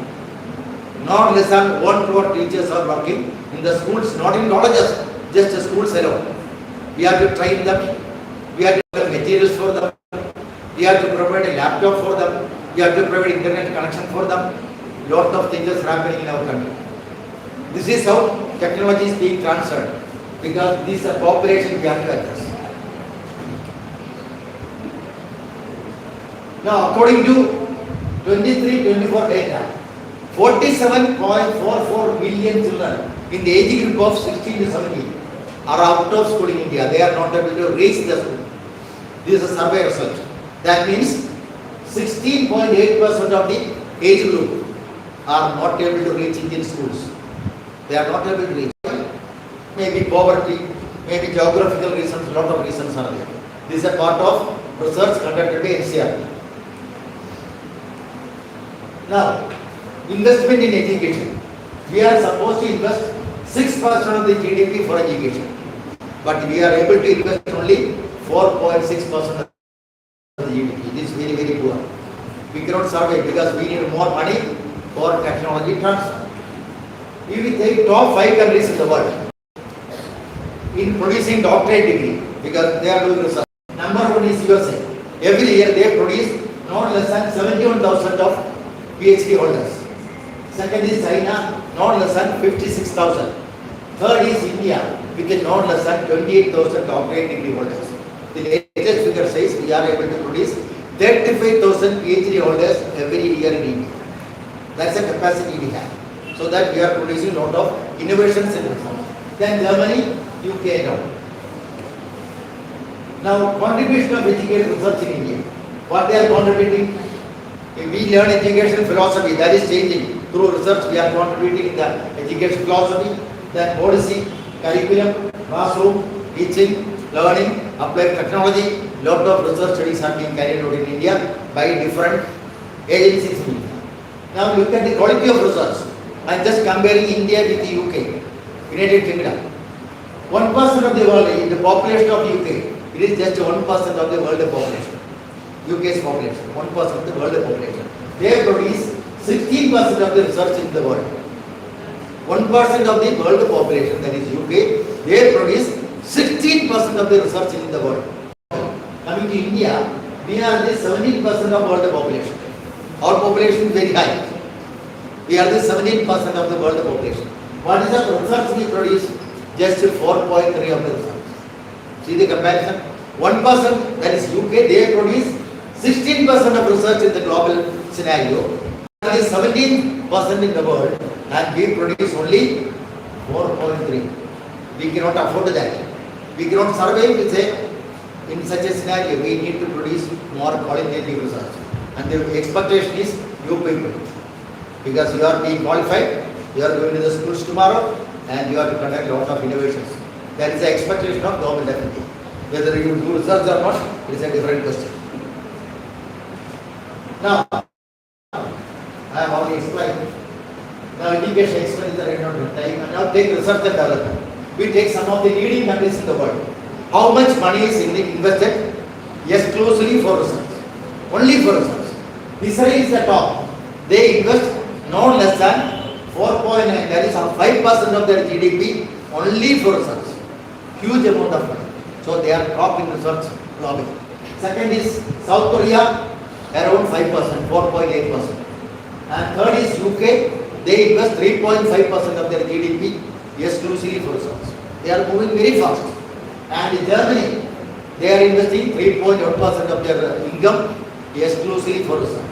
Not less than 1 crore teachers are working in the schools, not in colleges, just the schools alone. We have to train them, we have to have materials for them, we have to provide a laptop for them, we have to provide internet connection for them. Lot of things are happening in our country. This is how technology is being transferred, because this is a population we have to address. Now, according to 23-24 data, 47.44 million children in the age group of 16 to 17 are out of school in India. They are not able to reach the school. This is a survey result. That means 16.8% of the age group are not able to reach Indian schools. They are not able to reach. Maybe poverty, maybe geographical reasons, lot of reasons are there. This is a part of research conducted by NCRT. Now, investment in education. We are supposed to invest 6% of the GDP for education, but we are able to invest only 4.6% of the GDP. This is very, very poor. We cannot survive because we need more money for technology transfer. If we take top 5 countries in the world in producing doctorate degree, because they are doing research. Number 1 is USA. Every year they produce not less than 71,000 of PhD holders. Second is China, not less than 56,000. Third is India, with not less than 28,000 doctorate degree holders. The latest figure says we are able to produce 35,000 PhD holders every year in India. That's the capacity we have. So that we are producing a lot of innovations in research. Then Germany, UK now. Now, contribution of education research in India. What they are contributing? If we learn education philosophy, that is changing. Through research, we are contributing in the education philosophy, then policy, curriculum, classroom, teaching, learning, applied technology. Lot of research studies are being carried out in India by different agencies in India. Now look at the quality of research. I am just comparing India with the UK, United Kingdom. 1% of the world, in the population of UK, it is just 1% of the world population. UK's population, 1% of the world population. They produce 16% of the research in the world. 1% of the world population, that is UK, they produce 16% of the research in the world. Coming to India, we are the 17% of world population. Our population is very high. We are the 17% of the world population. What is the research we produce? Just 4.3 of the research. See the comparison? 1%, that is UK, they produce 16% of research in the global scenario. That is 17% in the world, and we produce only 4.3. We cannot afford that. We cannot survive with in such a scenario. We need to produce more qualitative research. And the expectation is you people. Because you are being qualified, you are going to the schools tomorrow, and you have to conduct a lot of innovations. That is the expectation of government definitely. Whether you do research or not, it is a different question. Now, I have already explained. Now, education expenditure is not time, and now take research and development. We take some of the leading countries in the world. How much money is invested exclusively for research? Only for research. Israel is the top. They invest not less than 4.9, that is 5% of their GDP only for research. Huge amount of money. So they are top in research globally. Second is South Korea, around 5%, 4.8%. And third is UK, they invest 3.5% of their GDP exclusively for research. They are moving very fast. And in Germany, They are investing 3.1% of their income exclusively for research.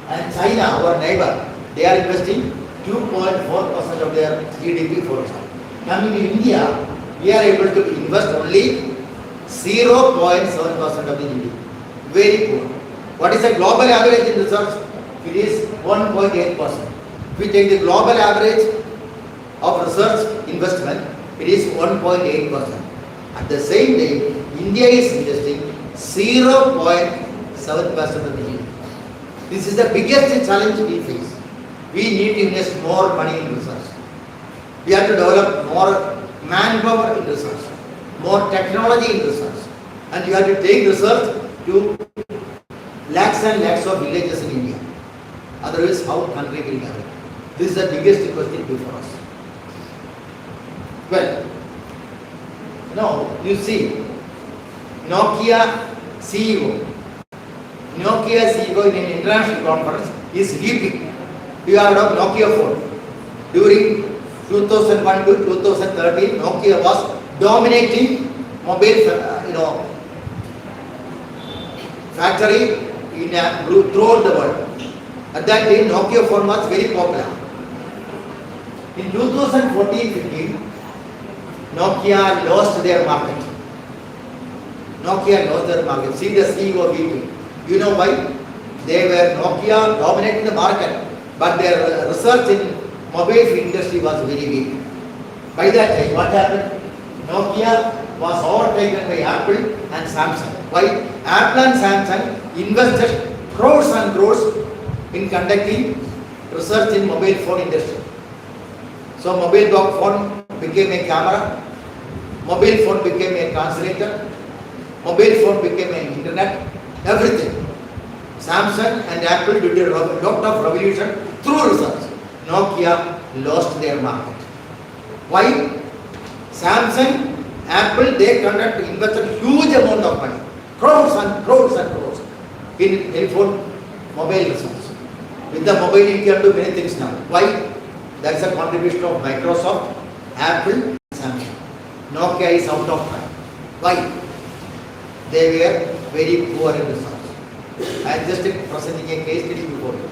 And China, our neighbor, they are investing 2.4% of their GDP for research. Coming to India, we are able to invest only 0.7% of the GDP. Very poor. What is the global average in research? It is 1.8%. If we take the global average of research investment, it is 1.8%. At the same time, India is investing 0.7% of the GDP. This is the biggest challenge we face. We need to invest more money in research. We have to develop more manpower in research, more technology in research, and you have to take research to lakhs and lakhs of villages in India. Otherwise, how country will develop? This is the biggest question before us. Well, now you see, Nokia CEO in an international conference is weeping. You have a Nokia phone. During 2001 to 2013, Nokia was dominating mobile, factory throughout the world. At that time, Nokia phone was very popular. In 2014-15, Nokia lost their market. See the CEO weeping. You know why? Nokia dominating the market, but their research in mobile industry was very weak. By that time, what happened? Nokia was overtaken by Apple and Samsung. Why? Apple and Samsung invested crores and crores in conducting research in mobile phone industry. So mobile phone became a camera, mobile phone became a translator, mobile phone became an internet, everything. Samsung and Apple did a lot of revolution through research. Nokia lost their market. Why? Samsung, Apple, they invested huge amount of money, crores and crores and crores in telephone mobile research. With the mobile, you can do many things now. Why? That's a contribution of Microsoft, Apple, and Samsung. Nokia is out of time. Why? They were very poor in research. I am just presenting a case study before you.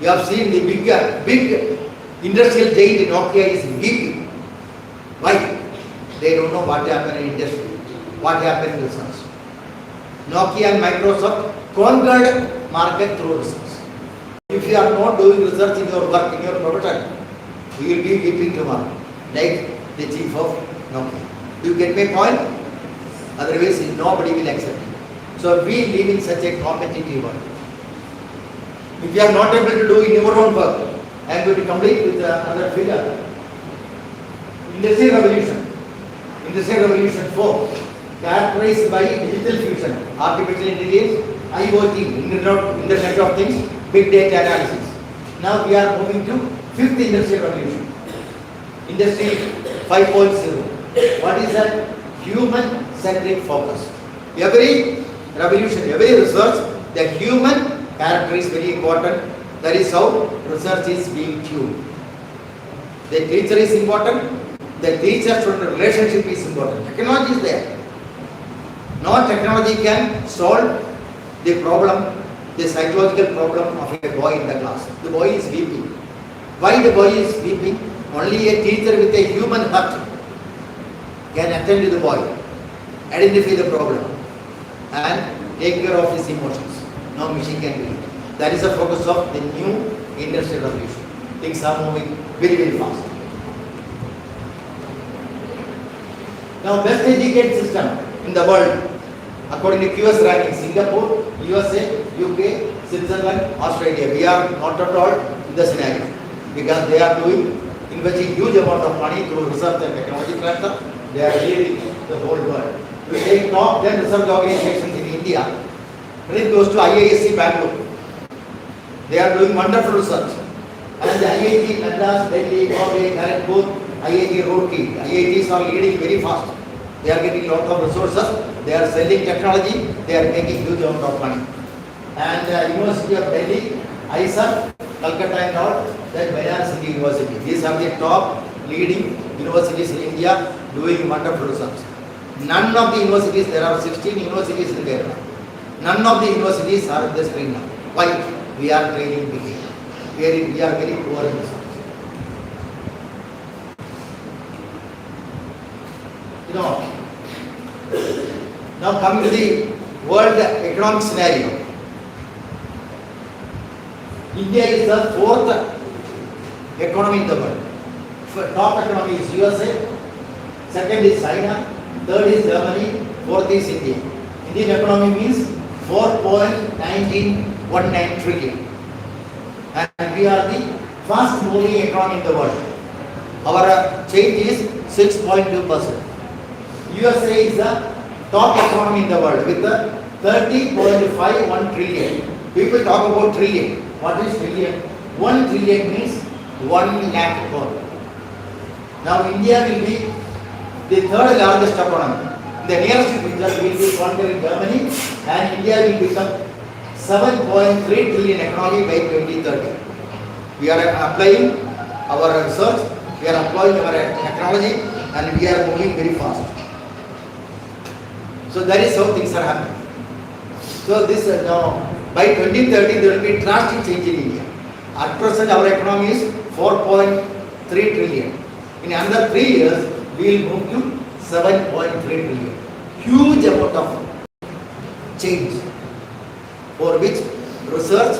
You have seen the big industrial giant Nokia is weeping. Why? They don't know what happened in industry, what happened in research. Nokia and Microsoft conquered market through research. If you are not doing research in your work, in your profession, you will be weeping tomorrow, like the chief of Nokia. You get my point? Otherwise, nobody will accept it. So we live in such a competitive world. If you are not able to do in your own work, I am going to complete with another figure. Industrial Revolution 4, characterized by digital fusion, artificial intelligence, IoT, Internet of Things, big data analysis. Now we are moving to 5th Industrial Revolution, Industry 5.0. What is that? Human-centric focus. Every revolution, every research, the human character is very important. That is how research is being tuned. The teacher is important. The teacher-student relationship is important. Technology is there. No technology can solve the problem, the psychological problem of a boy in the class. The boy is weeping. Why the boy is weeping? Only a teacher with a human heart can attend to the boy, identify the problem, and take care of his emotions. No machine can do it. That is the focus of the new industrial revolution. Things are moving very, very fast. Now, best educated system in the world, according to QS ranking, Singapore, USA, UK, Switzerland, Australia. We are not at all in the scenario because they are investing huge amount of money through research and technology transfer. They are leading the whole world. We take top 10 research organizations in India. When it goes to IISc Bangalore, they are doing wonderful research. And the IIT Madras, Delhi, Bombay, Kharagpur, IIT Roorkee, IITs are leading very fast. They are getting lot of resources. They are selling technology. They are making huge amount of money. And University of Delhi, ISR, Calcutta and all, then Banaras University. These are the top leading universities in India doing wonderful research. None of the universities, there are 16 universities in Kerala. None of the universities are in the screen now. Why? We are training people. We are very poor in this. You know, now coming to the world economic scenario. India is the fourth economy in the world. Top economy is USA, second is China, third is Germany, fourth is India. Indian economy means 4.1919 trillion. And we are the fast moving economy in the world. Our change is 6.2%. USA is the top economy in the world with the 30.51 trillion. People talk about trillion. What is trillion? 1 trillion means 1 lakh crore. Now India will be the third largest economy. The nearest result will be conquering Germany, and India will become 7.3 trillion economy by 2030. We are applying our research, we are applying our technology, and we are moving very fast. So that is how things are happening. So this now by 2030 there will be drastic change in India. At present our economy is 4.3 trillion. In another 3 years we will move to 7.3 trillion. Huge amount of change for which research,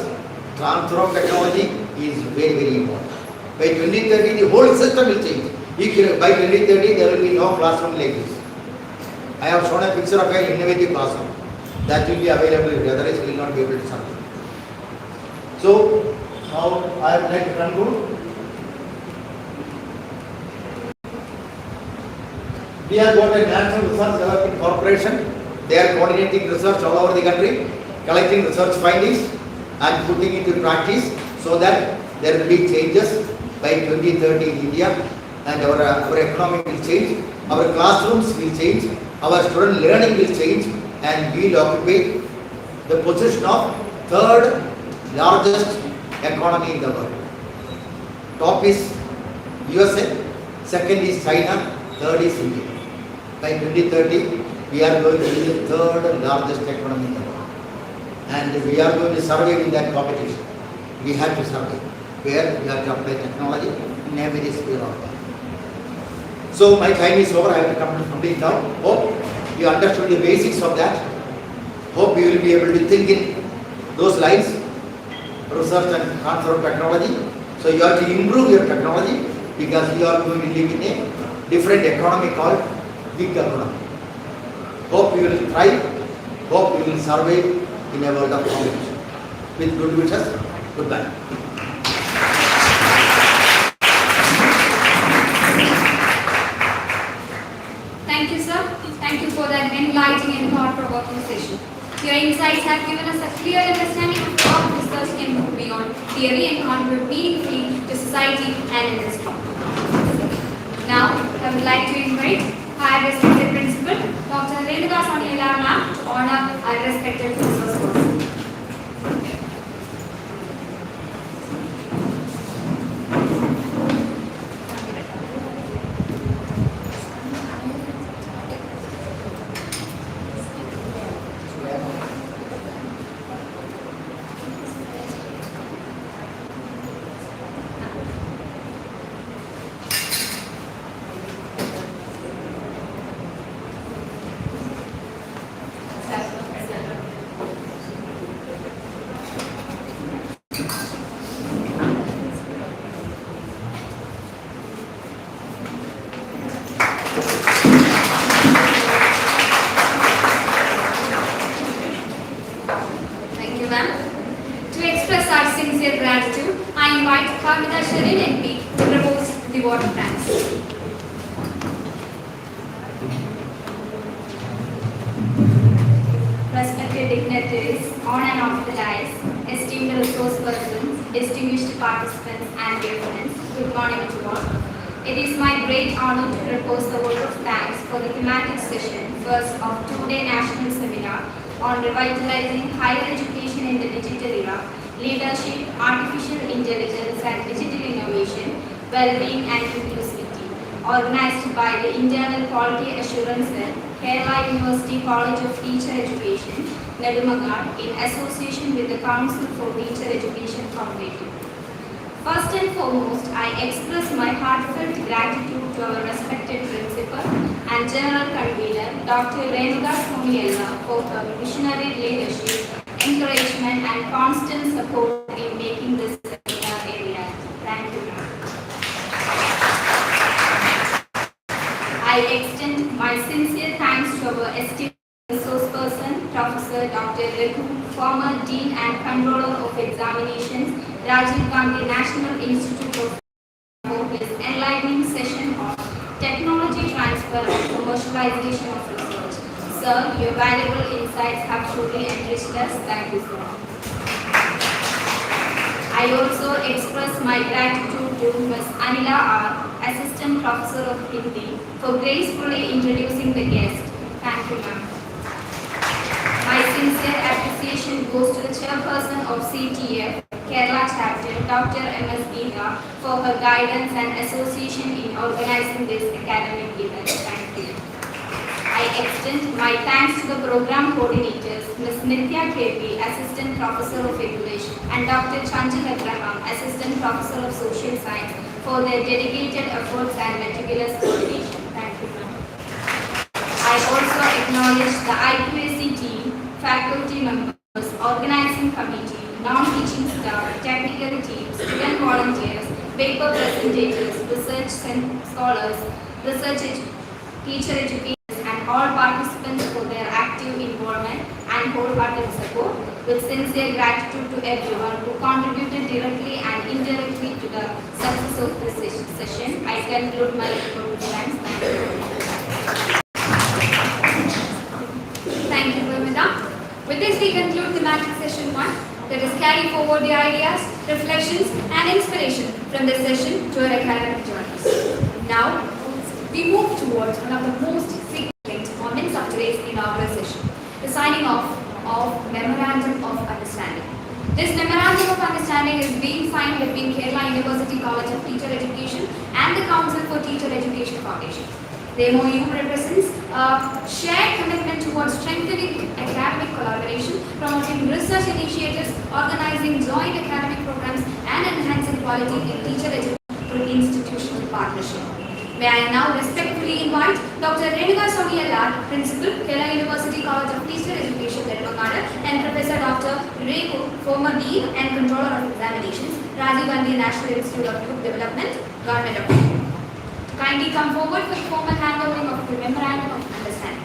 transfer of technology is very, very important. By 2030 the whole system will change. By 2030 there will be no classroom like this. I have shown a picture of an innovative classroom that will be available, otherwise we will not be able to serve. So now I would like to conclude. We have got a National Research Development Corporation. They are coordinating research all over the country, collecting research findings and putting it into practice so that there will be changes by 2030 in India, and our economy will change, our classrooms will change, our student learning will change, and we will occupy the position of third largest economy in the world. Top is USA, second is China, third is India. By 2030, we are going to be the third largest economy in the world. And we are going to survive in that competition. We have to survive, where we have to apply technology in every sphere of life. So my time is over, I have to come to complete now. Hope you understood the basics of that. Hope you will be able to think in those lines, research and transfer of technology. So you have to improve your technology because you are going to live in a different economy called gig economy. Hope you will thrive, hope you will survive in a world of competition. With good wishes, goodbye. Thank you, sir. Thank you for that enlightening and thought-provoking session. Your insights have given us a clear understanding of how research can move beyond theory and contribute meaningfully to society and industry. Now, I would like to invite our respected principal, Dr. Renuka Sonila ma'am, to honor our respected resource person. To express our sincere gratitude, I invite Kamita Sharin MP to propose the vote of thanks. Respected dignitaries on and off the dais, esteemed resource persons, distinguished participants and dear friends, good morning to all. It is my great honor to propose the vote of thanks for the thematic session, first of two-day national seminar on revitalizing higher education in the digital era, leadership, artificial intelligence and digital innovation, well-being and inclusivity, organized by the Internal Quality Assurance Cell Kerala University College of Teacher Education, Nedumangad, in association with the Council for Teacher Education Foundation. First and foremost, I express my heartfelt gratitude to our respected principal and general convener, Dr. Renuga Somiella, for her visionary leadership, encouragement and constant support in making this seminar a reality. Thank you, ma'am. I extend my sincere thanks to our esteemed resource person, Professor Dr. Raghu, former Dean and Controller of Examinations, Rajiv Gandhi National Institute of for his enlightening session on technology transfer and commercialization of research. Sir, your valuable insights have truly enriched us. Thank you, sir. I also express my gratitude to Ms. Anila R., Assistant Professor of Hindi, for gracefully introducing the guest. Thank you, ma'am. My sincere appreciation goes to the Chairperson of CTF, Kerala Chapter, Dr. M.S. Geeta, for her guidance and association in organizing this academic event. Thank you. I extend my thanks to the program coordinators, Ms. Nitya KP, Assistant Professor of Regulation, and Dr. Chanchal Abraham, Assistant Professor of Social Science, for their dedicated efforts and meticulous coordination. Thank you, ma'am. I also acknowledge the IQAC team, faculty members, organizing committee, non-teaching staff, technical teams, student volunteers, paper presentators, research scholars, teacher educators, and all participants for their active involvement and wholehearted support. With sincere gratitude to everyone who contributed directly and indirectly to the success of this session, I conclude my report. Thanks. Thank you, Pramita. With this, we conclude thematic session 1. Let us carry forward the ideas, reflections, and inspiration from this session to our academic journeys. Now, we move towards one of the most significant moments of today's inaugural session, the signing off of Memorandum of Understanding. This Memorandum of Understanding is being signed between Kerala University College of Teacher Education and the Council for Teacher Education Foundation. The MOU represents a shared commitment towards strengthening academic collaboration, promoting research initiatives, organizing joint academic programs, and enhancing quality in teacher education through institutional partnership. May I now respectfully invite Dr. Renuga Somiella, Principal, Kerala University College of Teacher Education, Nedumangad, and Professor Dr. Raghu, former Dean and Controller of Examinations, Rajiv Gandhi National Institute of Youth Development, Government of India, to kindly come forward for the formal handovering of the Memorandum of Understanding.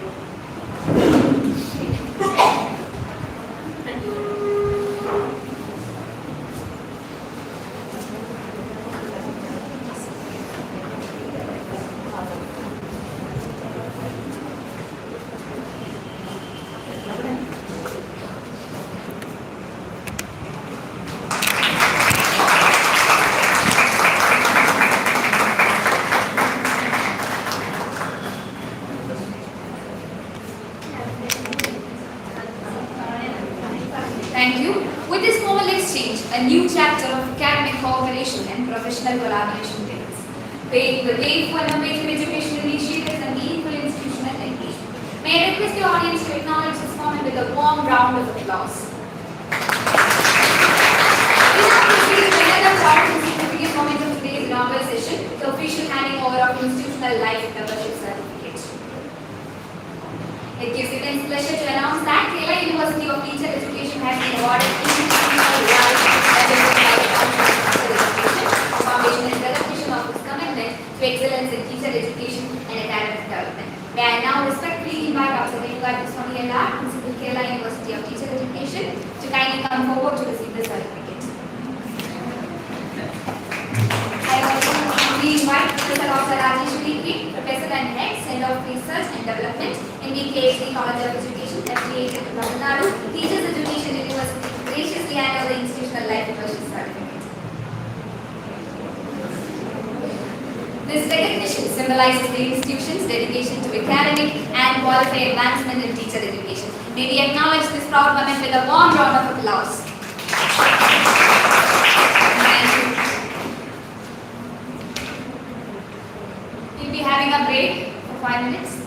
Thank you. With this formal exchange, a new chapter of academic cooperation and professional collaboration begins, paving the way for innovative educational initiatives and meaningful institutional engagement. May I request the audience to acknowledge this moment with a warm round of applause. We now proceed to another proud and significant moment of today's inaugural session, the official handing over of institutional life membership certificate. It gives me immense pleasure to announce that Kerala University of Teacher Education has been awarded Institutional Life Membership Foundation in recognition of its commitment to excellence in teacher education and academic development. May I now respectfully invite Dr. Renuga Somiella, Principal, Kerala University of Teacher Education, to kindly come forward to receive the certificate. I also invite Professor Dr. Rajesh P. Professor and Head, Center of Research and Development in the KUCTE College of Education, affiliated to Tamil Nadu, Teachers Education University, graciously hand over the Institutional Life Membership Certificate. This recognition symbolizes the institution's dedication to academic and quality advancement in teacher education. May we acknowledge this proud moment with a warm round of applause. Thank you. We'll be having a break for 5 minutes.